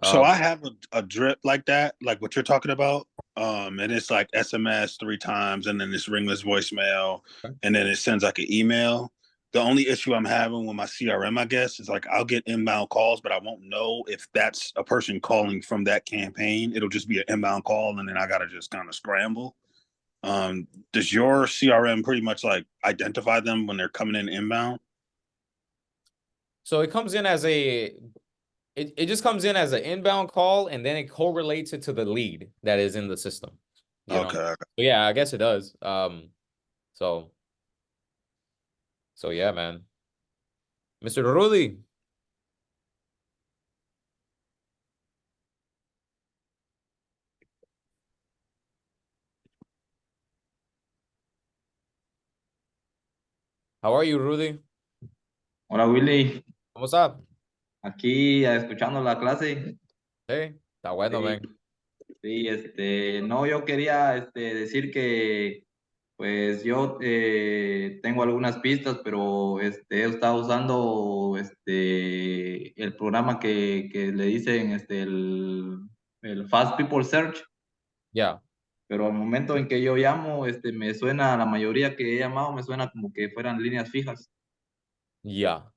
So I have a drip like that, like what you're talking about. And it's like SMS 3 times, and then it's ringless voicemail, and then it sends like an email. The only issue I'm having with my CRM, I guess, is like I'll get inbound calls, but I won't know if that's a person calling from that campaign. It'll just be an inbound call, and then I gotta just kind of scramble. Does your CRM pretty much like identify them when they're coming in inbound? So it comes in as it just comes in as an inbound call, and then it correlates it to the lead that is in the system. You know? Okay. So yeah, I guess it does. So yeah, man. Mr. Rudy. How are you, Rudy? Hola Willy, ¿Cómo está? aquí escuchando la clase. Hey, está bueno, Sí. man. Sí, no, yo quería decir que pues yo tengo algunas pistas, pero he estado usando el programa que le dicen el Fast People Search, Yeah. pero al momento en que yo llamo, me suena, la mayoría que he llamado me suena como que fueran líneas fijas. Yeah.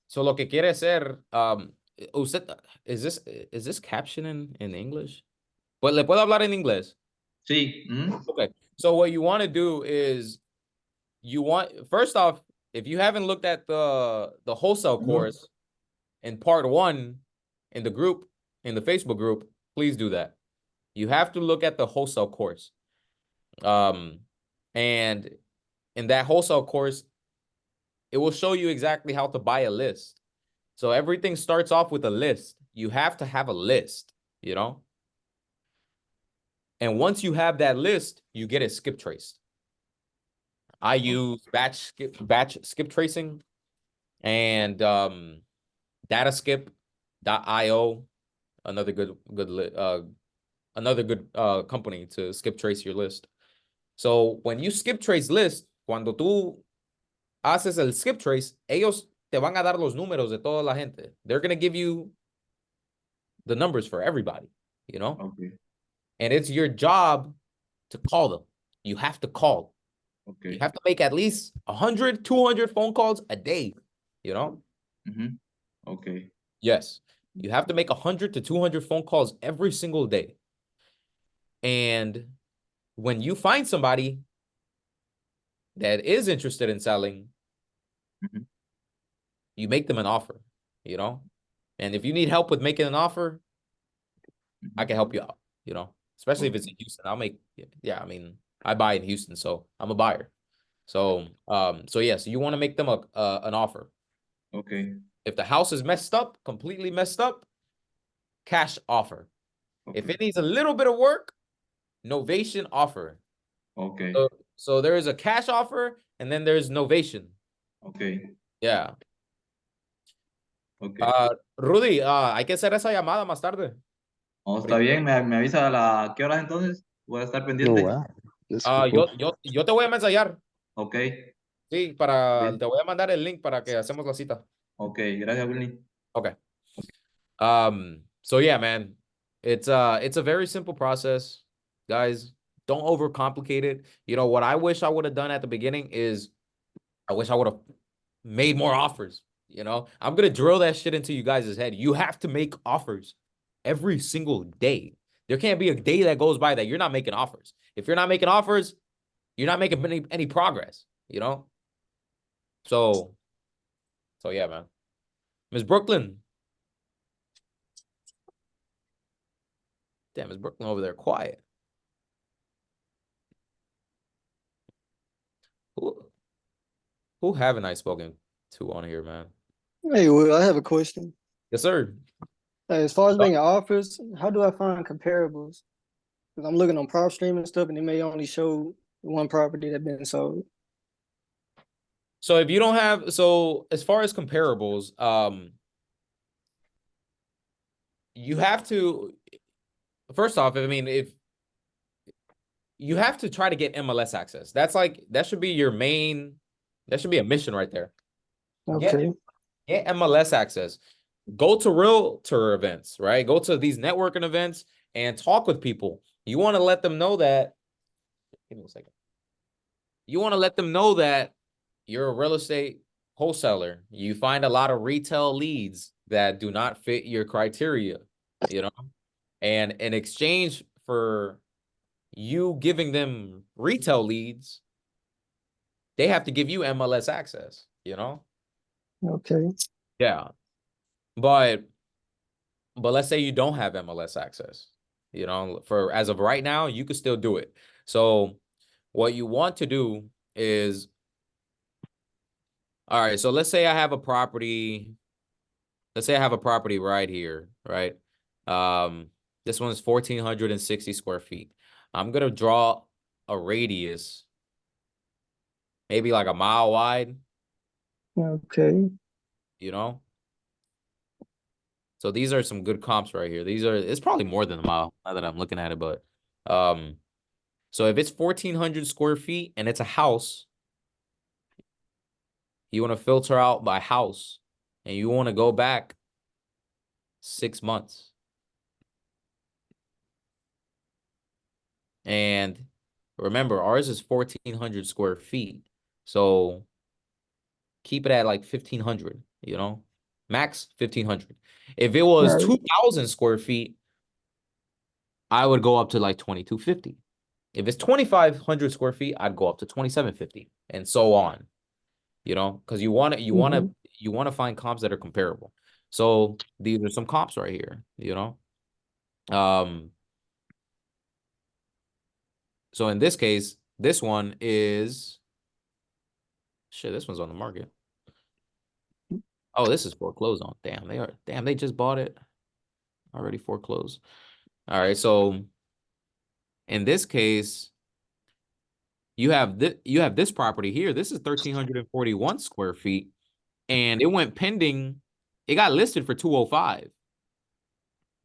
So lo que quiere hacer, usted, is this captioning in English? Pues le puedo hablar en inglés. Sí. Okay. So what you want to do is first off, if you haven't looked at the wholesale course in part 1 in the group, in the Facebook group, please do that. You have to look at the wholesale course. And in that wholesale course, it will show you exactly how to buy a list. So everything starts off with a list. You have to have a list, you know? And once you have that list, you get it skip traced. I use batch skip tracing and dataskip.io, another good company to skip trace your list. So when you skip trace list, cuando tú haces el skip trace, ellos te van a dar los números de toda la gente. They're going to give you the numbers for everybody, you know? Okay. And it's your job to call them. You have to call. Okay. You have to make at least 100, 200 phone calls a day, you know? Okay. Yes. You have to make 100 to 200 phone calls every single day. And when you find somebody that is interested in selling, you make them an offer, you know? And if you need help with making an offer, I can help you out, you know? Especially if it's in Houston. I mean, I buy in Houston, so I'm a buyer. So yes, you want to make them an offer. Okay. If the house is messed up, completely messed up, cash offer. Okay. If it needs a little bit of work, novation offer. Okay. So there is a cash offer, and then there's novation. Ok, Yeah. ok. Rudy, hay que hacer esa llamada más tarde. Oh, está bien, me avisa a qué horas entonces. Voy a estar Oh pendiente. wow, that's cool. Yo te voy a mensajear. Ok, Sí, bien. te voy a mandar el link para que hacemos la cita. Ok, gracias, Willny. Okay. So yeah, man, it's a very simple process, guys. Don't overcomplicate it. You know what I wish I would have done at the beginning is I wish I would have made more offers. You know, I'm gonna drill that shit into you guys' head. You have to make offers every single day. There can't be a day that goes by that you're not making offers. If you're not making offers, you're not making any progress, you know? So yeah, man. Miss Brooklyn. Damn, is Brooklyn over there quiet? Who haven't I spoken to on here, man? Hey, Will, I have a question. Yes, sir. Hey, as far as making offers, how do I find comparables? Because I'm looking on prop stream and stuff, and it may only show one property that been sold. So if you don't have, so as far as comparables, you have to, first off, I mean, if you have to try to get MLS access, that should be your main, that should be a mission right there. Okay. Get MLS access. Go to realtor events, right? Go to these networking events and talk with people. You want to let them know that, give me a second. You want to let them know that you're a real estate wholesaler. You find a lot of retail leads that do not fit your criteria, you know? And in exchange for you giving them retail leads, they have to give you MLS access, you know? Okay. Yeah. But let's say you don't have MLS access, you know, for as of right now, you could still do it. So what you want to do is, all right, so let's say I have a property. Let's say I have a property right here, right? This one's 1,460 square feet. I'm gonna draw a radius, maybe like a mile wide, Okay. you know? So these are some good comps right here. It's probably more than a mile now that I'm looking at it, but so if it's 1,400 square feet and it's a house, you want to filter out by house and you want to go back 6 months. And remember, ours is 1,400 square feet. So keep it at like 1,500, you know, max 1,500. If it was 2,000 square feet, I would go up to like 2,250. If it's 2,500 square feet, I'd go up to 2,750 and so on, you know, because you want to find comps that are comparable. So these are some comps right here, you know. So in this case, this one is shit, this one's on the market. Oh, this is foreclosed on. Damn, they just bought it. Already foreclosed. All right, so in this case, you have this property here. This is 1,341 square feet, and it went pending. It got listed for 205,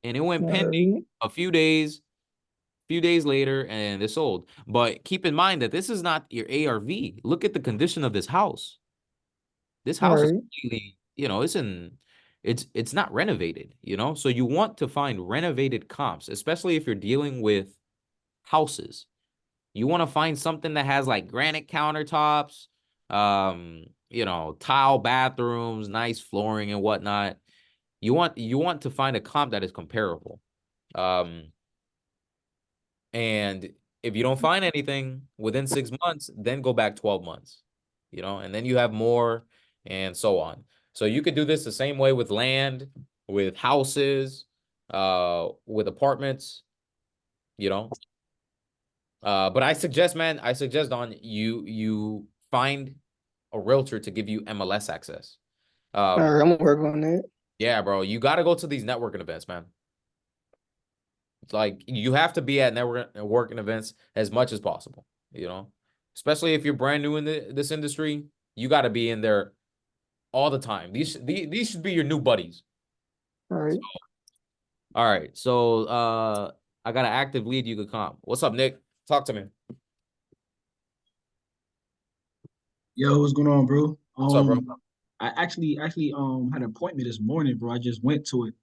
and it went pending a few days later, and it sold. But keep in mind that this is not your ARV. Look at the condition of this house. This house is completely, you know, it's not renovated, you know? So you want to find renovated comps, especially if you're dealing with houses. You want to find something that has like granite countertops, you know, tile bathrooms, nice flooring and whatnot. You want to find a comp that is comparable. And if you don't find anything within 6 months, then go back 12 months, you know, and then you have more and so on. So you could do this the same way with land, with houses, with apartments, you know. But I suggest, man, Don, you find a realtor to give you MLS access. All right, I'm gonna work on that. Yeah, bro, you got to go to these networking events, man. It's like you have to be at networking events as much as possible, you know, especially if you're brand new in this industry. You got to be in there all the time. These should be your new buddies. All right. All right. So I got an active lead you could comp. What's up, Nick? Talk to me. Yo, what's going on, bro? What's up, bro? I actually had an appointment this morning, bro. I just went to it.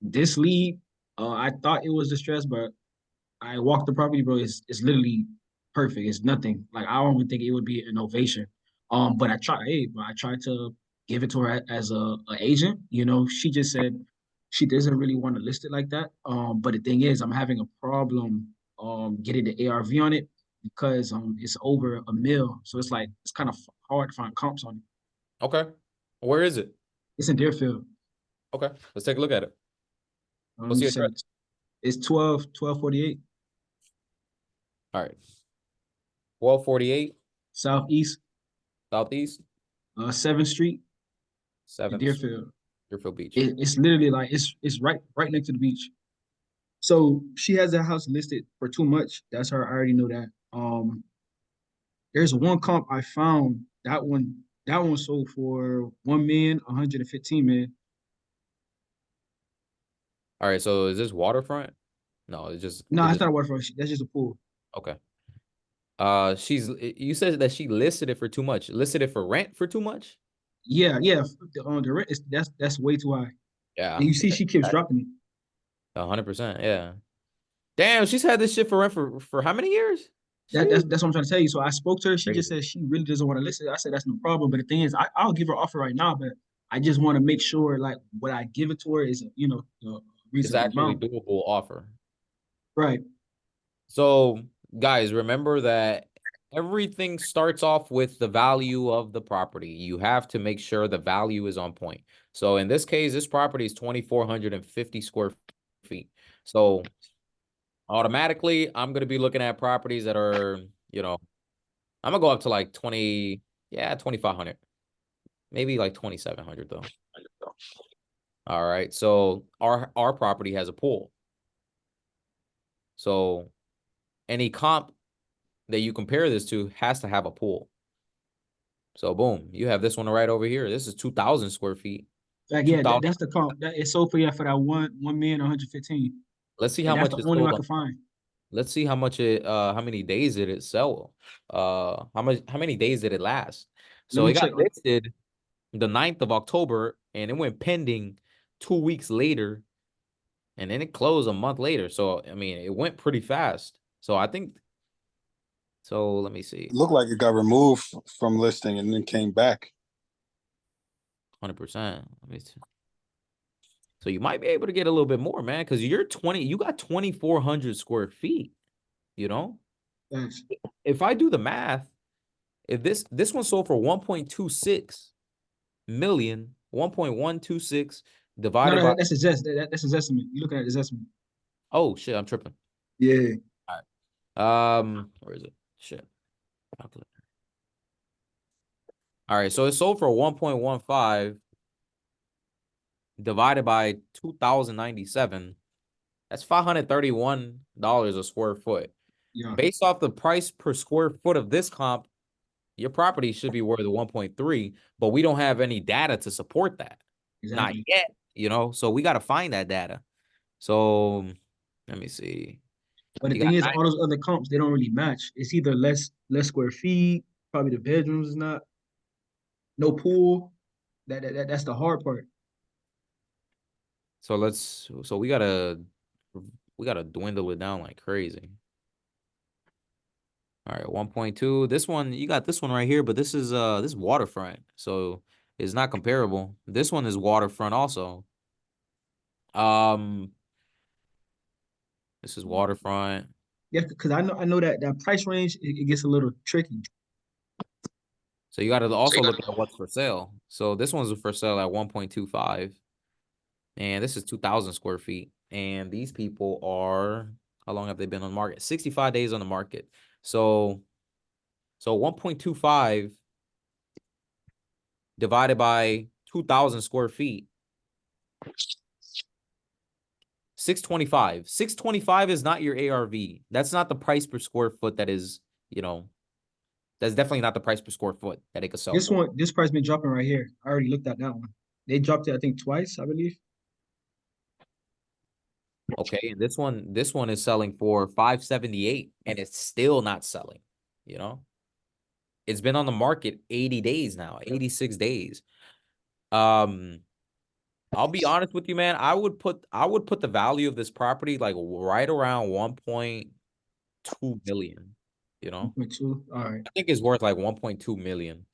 This lead, I thought it was distressed, but I walked the property, bro. It's literally perfect. It's nothing. Like I don't even think it would be an ovation. But I tried to give it to her as a agent. You know, she just said she doesn't really want to list it like that. But the thing is, I'm having a problem getting the ARV on it because it's over $1 million. So it's like it's kind of hard to find comps on it. Okay. Where is it? It's in Deerfield. Okay. Let's take a look at it. What's You your said address? it's 1248 All right. 1248 Southeast Southeast 7th Street in 7th Deerfield. Deerfield Beach. It's literally like it's right next to the beach. So she has that house listed for too much. That's her. I already know that. There's one comp I found. That one sold for $1,115,000. All right. So is this waterfront? No, it's just No, it's it's just- not a waterfront. That's just a pool. Okay. You said that she listed it for too much. Listed it for rent for too much? Yeah. The rent is that's way too high. Yeah. And you see, she keeps dropping it. 100%. Yeah. Damn, she's had this shit for rent for how many years? That's what I'm trying to tell you. So I spoke to her. She just Crazy. said she really doesn't want to listen. I said that's no problem. But the thing is, I'll give her an offer right now. But I just want to make sure like what I give it to her is a It's reasonable actually amount. doable offer. Right. So, guys, remember that everything starts off with the value of the property. You have to make sure the value is on point. So, in this case, this property is 2,450 square feet. So, automatically, I'm going to be looking at properties that are, I'm going to go up to like 2,500. Maybe like 2,700 though. All right. So, our property has a pool. So, any comp that you compare this to has to have a pool. So boom, you have this one right over here. This is 2,000 square feet. Like, yeah, that's the comp. It's sold for that 1,115,000. Let's see how And much that's it the only one I sold. could find. Let's see how much how many days did it sell? How many days did it last? So me it got check. listed the 9th of October and it went pending 2 weeks later. And then it closed a month later. So I mean, it went pretty fast. So I think so. Let me see. It looked like it got removed from listing and then came back. 100%. Let me see. So you might be able to get a little bit more, man, because you got 2,400 square feet, Thanks. If I do the math, if this one sold for 1.26 million, 1.126 divided by that's his that's his estimate. You looking at his estimate. oh shit, I'm tripping. Yeah. All right. Where is it? Shit. Calculator. All right, so it sold for 1.15 divided by 2,097. That's $531 a square foot. Yeah. Based off the price per square foot of this comp, your property should be worth 1.3, but we don't have any data to support that. Exactly. Not yet, so we got to find that data. So let me see. But the thing is, all those other comps, they don't really match. It's either less square feet, probably the bedrooms is not, no pool. That's the hard part. So we gotta dwindle it down like crazy. All right, 1.2. This one, you got this one right here, but this is waterfront, so it's not comparable. This one is waterfront also. This is waterfront. Yeah, because I know that price range it gets a little tricky. So you got to also look at what's for sale. So this one's for sale at 1.25. And this is 2,000 square feet. And these people are, how long have they been on the market? 65 days on the market. So 1.25 divided by 2,000 square feet. 625. 625 is not your ARV. That's not the price per square foot that is, That's definitely not the price per square foot that it could sell for. This price been dropping right here. I already looked at that one. They dropped it, I think, twice, I believe. Okay, and this one is selling for 578 and it's still not selling, you know? It's been on the market 80 days now, 86 days. I'll be honest with you, man. I would put the value of this property like right around 1.2 million, you know? 1.2. All right. I think it's worth like 1.2 million.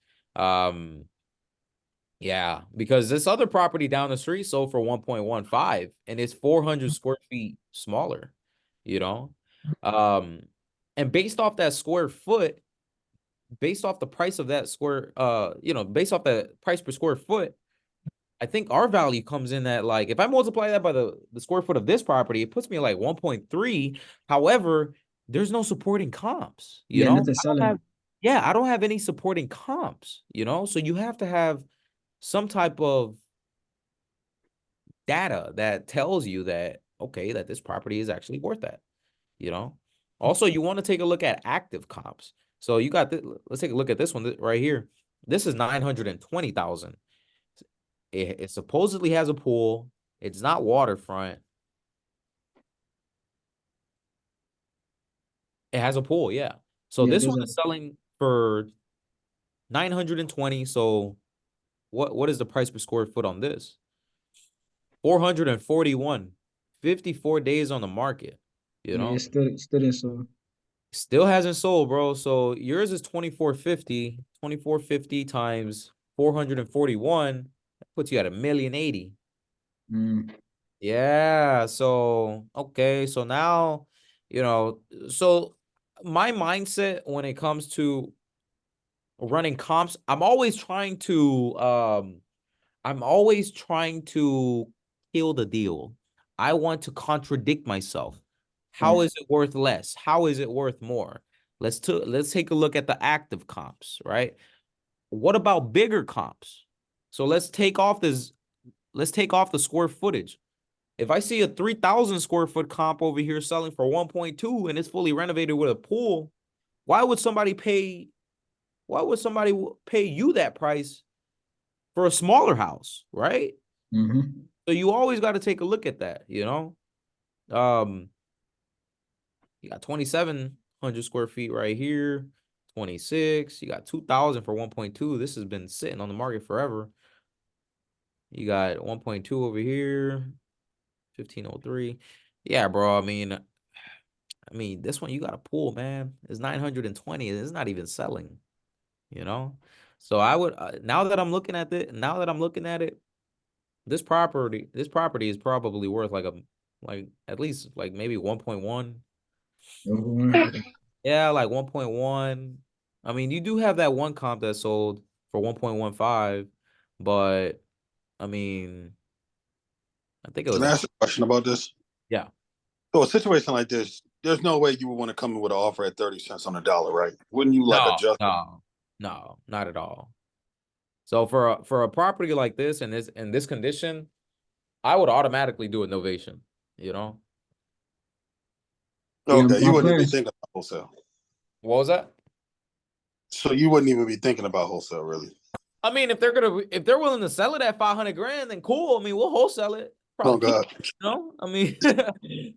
Yeah, because this other property down the street sold for 1.15 and it's 400 square feet smaller, you know? And based off that square foot, based off the price of that square, based off the price per square foot, I think our value comes in at like, if I multiply that by the square foot of this property, it puts me at like 1.3. However, there's no supporting comps, you Yeah, know? nothing selling. I don't have any supporting comps, you know? So you have to have some type of data that tells you that, okay, that this property is actually worth that, you know? Also, you want to take a look at active comps. So you got this, let's take a look at this one right here. This is 920,000. It supposedly has a pool. It's not waterfront. It has a pool, yeah. So this one is selling for 920. So what is the price per square foot on this? 441. 54 days on the market, you know? Yeah, still didn't sold. Still hasn't sold, bro. So yours is 2450. 2450 times 441 puts you at $1,080,000. Yeah, so okay, so now, you know, so my mindset when it comes to running comps, I'm always trying to kill the deal. I want to contradict myself. How is it worth less? How is it worth more? Let's take a look at the active comps, right? What about bigger comps? So let's take off the square footage. If I see a 3,000 square foot comp over here selling for 1.2 and it's fully renovated with a pool, why would somebody pay you that price for a smaller house, right? So you always got to take a look at that, you know? You got 2,700 square feet right here, 26. You got 2,000 for 1.2. This has been sitting on the market forever. You got 1.2 over here, 1,503. Yeah, bro. I mean, this one you got a pool, man. It's 920. It's not even selling, you know? So I would now that I'm looking at it, this property is probably worth like at least like maybe 1.1. Yeah, like 1.1. I mean, you do have that one comp that sold for 1.15, but I mean, I think it was Can I ask a question about this? Yeah. So a situation like this, there's no way you would want to come in with an offer at 30 cents on the dollar, right? Wouldn't you like adjust? No, not at all. So for a property like this and in this condition, I would automatically do a novation, you know? Okay, you wouldn't even be thinking about wholesale. What was that? So you wouldn't even be thinking about wholesale, really? I mean, if they're willing to sell it at 500 grand, then cool. I mean, we'll wholesale it. Probably God. You know? I mean,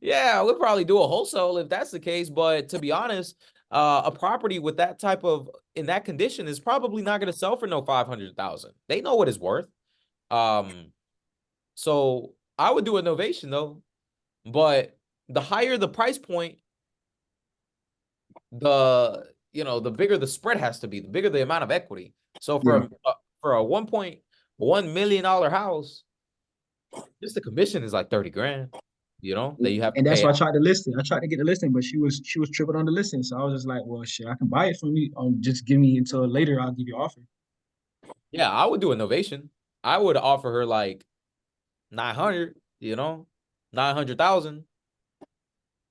yeah, we'll probably do a wholesale if that's the case. But to be honest, a property with that type of in that condition is probably not going to sell for no 500,000. They know what it's worth. So I would do a novation though, but the higher the price point, the bigger the spread has to be, the bigger the amount of equity. So for a $1.1 million house, just the commission is like 30 grand, you know, that you have to and that's pay why out. I tried to list it. I tried to get the listing, but she was tripping on the listing. So I was just like, well, shit, I can buy it from you. Just give me until later. I'll give you an offer. Yeah, I would do a novation. I would offer her like 900, you know, 900,000.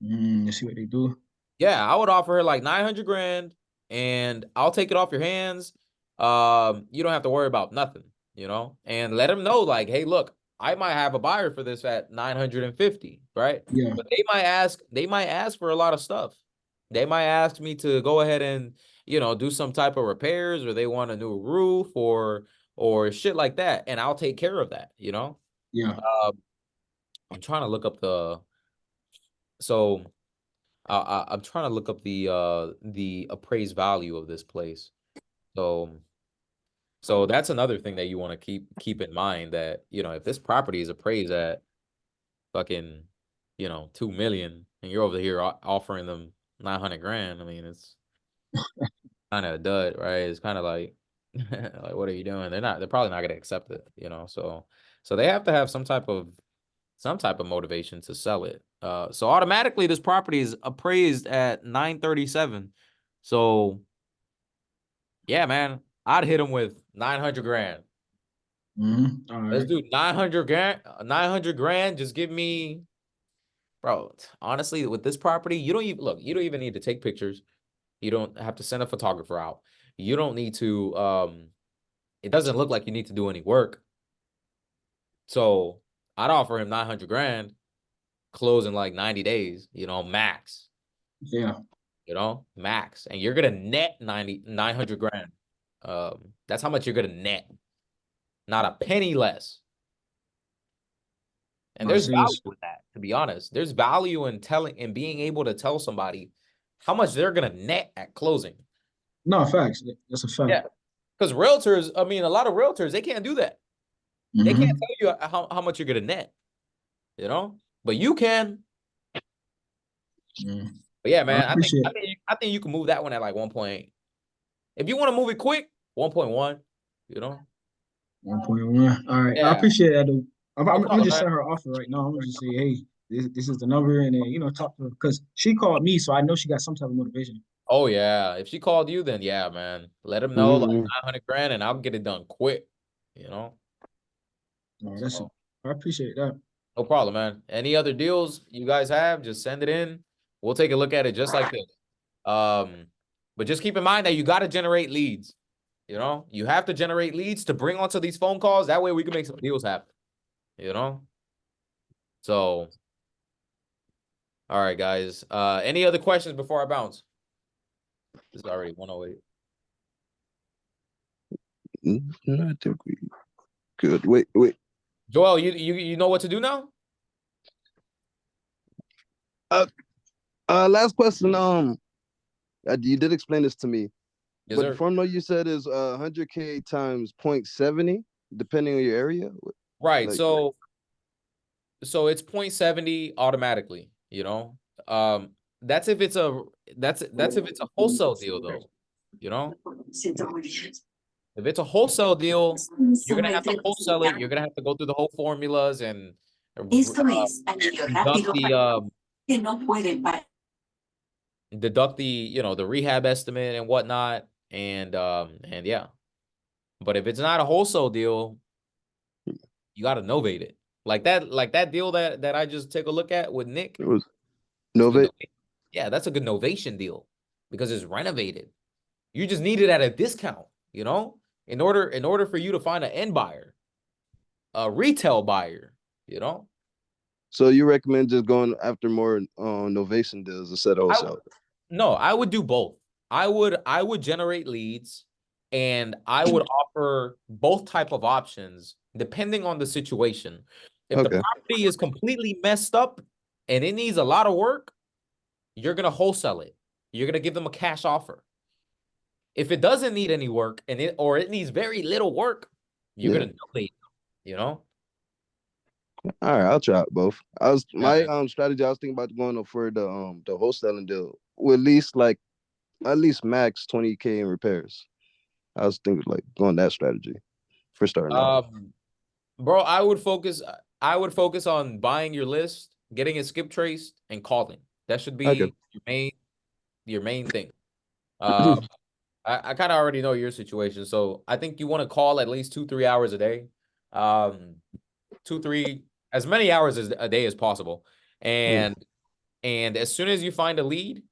Let's see what they do. Yeah, I would offer her like 900 grand and I'll take it off your hands. You don't have to worry about nothing, you know, and let them know like, hey, look, I might have a buyer for this at 950, right? Yeah. But they might ask for a lot of stuff, They might ask me to go ahead and, you know, do some type of repairs, or they want a new roof or shit like that, and I'll take care of that, you know? Yeah. I'm trying to look up the so I'm trying to look up the appraised value of this place. So that's another thing that you want to keep in mind, that, you know, if this property is appraised at fucking, you know, 2 million, and you're over here offering them 900 grand, I mean, it's kind of a dud, right? It's kind of like, like, what are you doing? They're probably not going to accept it, you know? So they have to have some type of motivation to sell it. So automatically this property is appraised at 937. So yeah, man, I'd hit them with 900 grand. All Let's right. do 900 grand. 900 grand. Just give me, bro. Honestly, with this property, you don't even need to take pictures. You don't have to send a photographer out. You don't need to. It doesn't look like you need to do any work. So I'd offer him 900 grand, close in like 90 days. You know, max. Yeah. You know, max, and you're gonna net 900 grand. That's how much you're gonna net. Not a penny less. And there's value in that, to be honest. There's value in telling and being able to tell somebody how much they're gonna net at closing. No, facts. That's a fact. Yeah. Because realtors, I mean, a lot of realtors, they can't do that. They can't tell you how much you're gonna net, you know? But you can. But yeah, man, I think you can move that one at like 1 point. If you want to move it quick, 1.1, you know? 1.1. All right. Yeah. I appreciate that, dude. I'm No gonna problem, just man. send her an offer right now. I'm gonna just say, hey, this is the number, and then, you know, talk to her, because she called me, so I know she got some type of motivation. Oh yeah. If she called you, then yeah, man. Let him know like 900 grand, and I'll get it done quick, you know? Oh, that's So, I appreciate that. no problem, man. Any other deals you guys have, just send it in. We'll take a look at it just like this. But just keep in mind that you got to generate leads. You know, you have to generate leads to bring onto these phone calls. That way we can make some deals happen, you know? So, all right, guys. Any other questions before I bounce? This is already 108. I think we good. Wait. Joel, you know what to do now? Last question. You did explain this to me, Yes, but sir. the formula you said is 100K times 0.70, depending on your area. Right. Like, So it's 0.70 automatically, you know? That's if it's a wholesale deal though, you know? If it's a wholesale deal, you're gonna have to wholesale it. You're gonna have to go through the whole formulas and deduct the, you know, the rehab estimate and whatnot, and yeah. But if it's not a wholesale deal, you got to novate it. Like that deal that I just take a look at with Nick. it was Novate. Yeah, that's a good novation deal because it's renovated. You just need it at a discount, you know, in order for you to find an end buyer, a retail buyer, you know. So you recommend just going after more novation deals instead of wholesale? No, I would do both. I would generate leads, and I would offer both type of options depending on the situation. If the property is completely messed up and it needs a lot of work, you're gonna wholesale it. You're gonna give them a cash offer. If it doesn't need any work and it needs very little work, you're gonna novate, you know. All right, I'll try it both. My strategy. I was thinking about going for the wholesaling deal with at least max 20K in repairs. I was thinking like going that strategy for starting out. Bro, I would focus on buying your list, getting it skip traced, and calling. That should be your main thing. I kind of already know your situation, so I think you want to call at least 2-3 hours a day, 2-3, as many hours a day as possible, and as soon as you find a lead,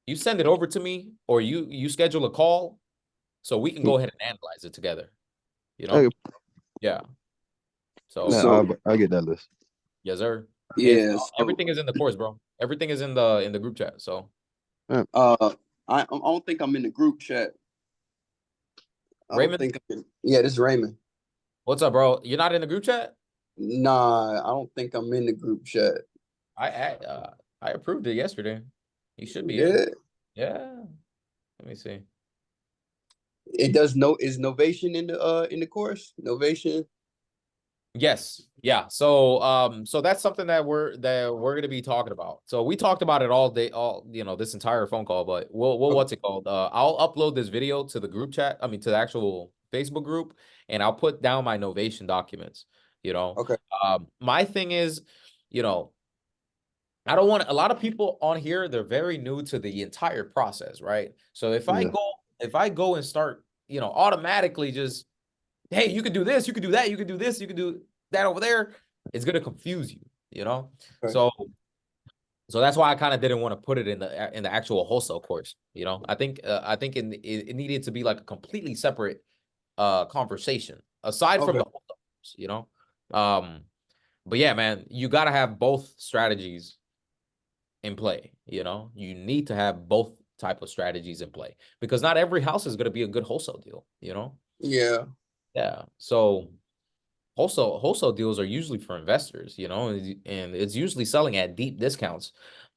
you send it over to me, or you schedule a call, so we can go ahead and analyze it together. You know, yeah. So I'll get that list. Yes, sir. Yes. Everything is in the course, bro. Everything is in the group chat. So I don't think I'm in the group chat. I don't Raymond, think yeah, this is Raymond. what's up, bro? You're not in the group chat? Nah, I don't think I'm in the group chat. I approved it yesterday. You should be Yeah. in. Yeah. Let me see. It is Novation in the course? Novation? Yes. Yeah. So so that's something that we're gonna be talking about. So we talked about it all day, this entire phone call, but what's it called? I'll upload this video to the group chat, I mean to the actual Facebook group, and I'll put down my Novation documents, Okay. My thing is, I don't want a lot of people on here, they're very new to the entire process, right? So if I go and start, automatically just, hey, you could do this, you could do that, you could do this, you could do that over there, it's going to confuse you, Okay. So that's why I kind of didn't want to put it in the actual wholesale course. I think it needed to be like a completely separate conversation aside from the wholesale course, but yeah, man, you got to have both strategies in play. You need to have both type of strategies in play, because not every house is going to be a good wholesale deal. Yeah. So wholesale deals are usually for investors, and it's usually selling at deep discounts.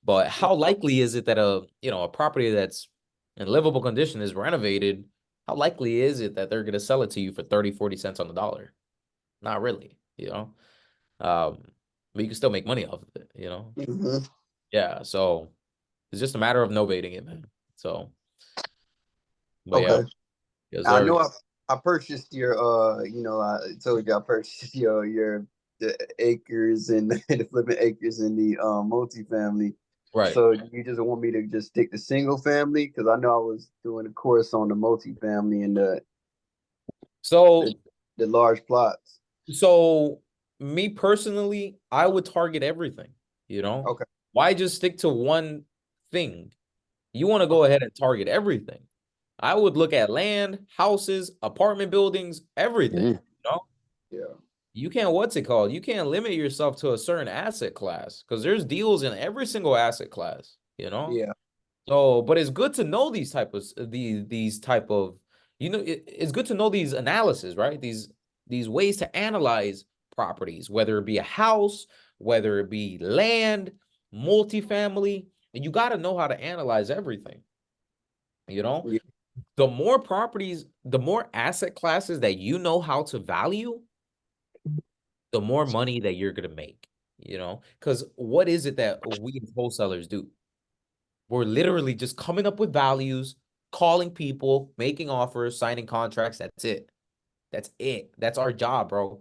But how likely is it that a property that's in livable condition is renovated? How likely is it that they're going to sell it to you for 30, 40 cents on the dollar? Not really, but you can still make money off of it, Mm-hmm. Yeah. So it's just a matter of novating it, man. So, but Okay. yeah. I know I purchased your I told you I purchased the acres and the flipping acres in the multifamily. Right. So you just want me to just stick to single family? Because I know I was doing a course on the multifamily and the large plots. So me personally, I would target everything, Okay. Why just stick to one thing? You want to go ahead and target everything. I would look at land, houses, apartment buildings, everything, Yeah. You can't, you can't limit yourself to a certain asset class, because there's deals in every single asset class, Yeah. So, but it's good to know these type of it's good to know these analysis, right? These ways to analyze properties, whether it be a house, whether it be land, multifamily, and you got to know how to analyze everything. Yeah. The more properties, the more asset classes that you know how to value, the more money that you're going to make, because what is it that we as wholesalers do? We're literally just coming up with values, calling people, making offers, signing contracts. That's it. That's it. That's our job, bro.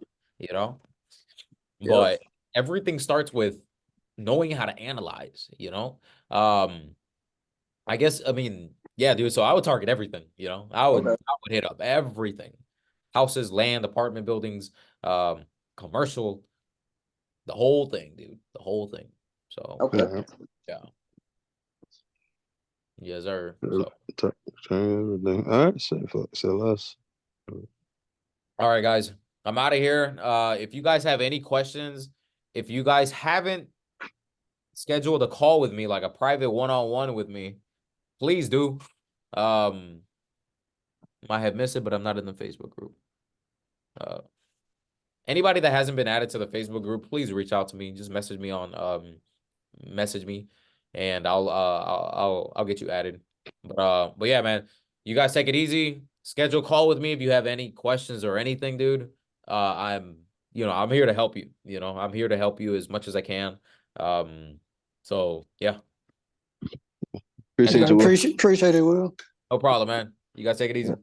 But everything starts with knowing how to analyze, I guess, I mean, yeah, dude. So I would target everything, I would hit up everything. Houses, land, apartment buildings, commercial, the whole thing, dude. The whole thing. So yeah. Yes, sir. So Everything. All right, say less. all right, guys, I'm out of here. If you guys have any questions, if you guys haven't scheduled a call with me, like a private one-on-one with me, please do. I have missed it, but I'm not in the Facebook group. Anybody that hasn't been added to the Facebook group, please reach out to me. Just message me and I'll get you added. But yeah, man, you guys take it easy. Schedule a call with me if you have any questions or anything, dude. I'm here to help you. I'm here to help you as much as I can. So yeah. Appreciate you, Will. Appreciate it, Will. No problem, man. You guys take it easy.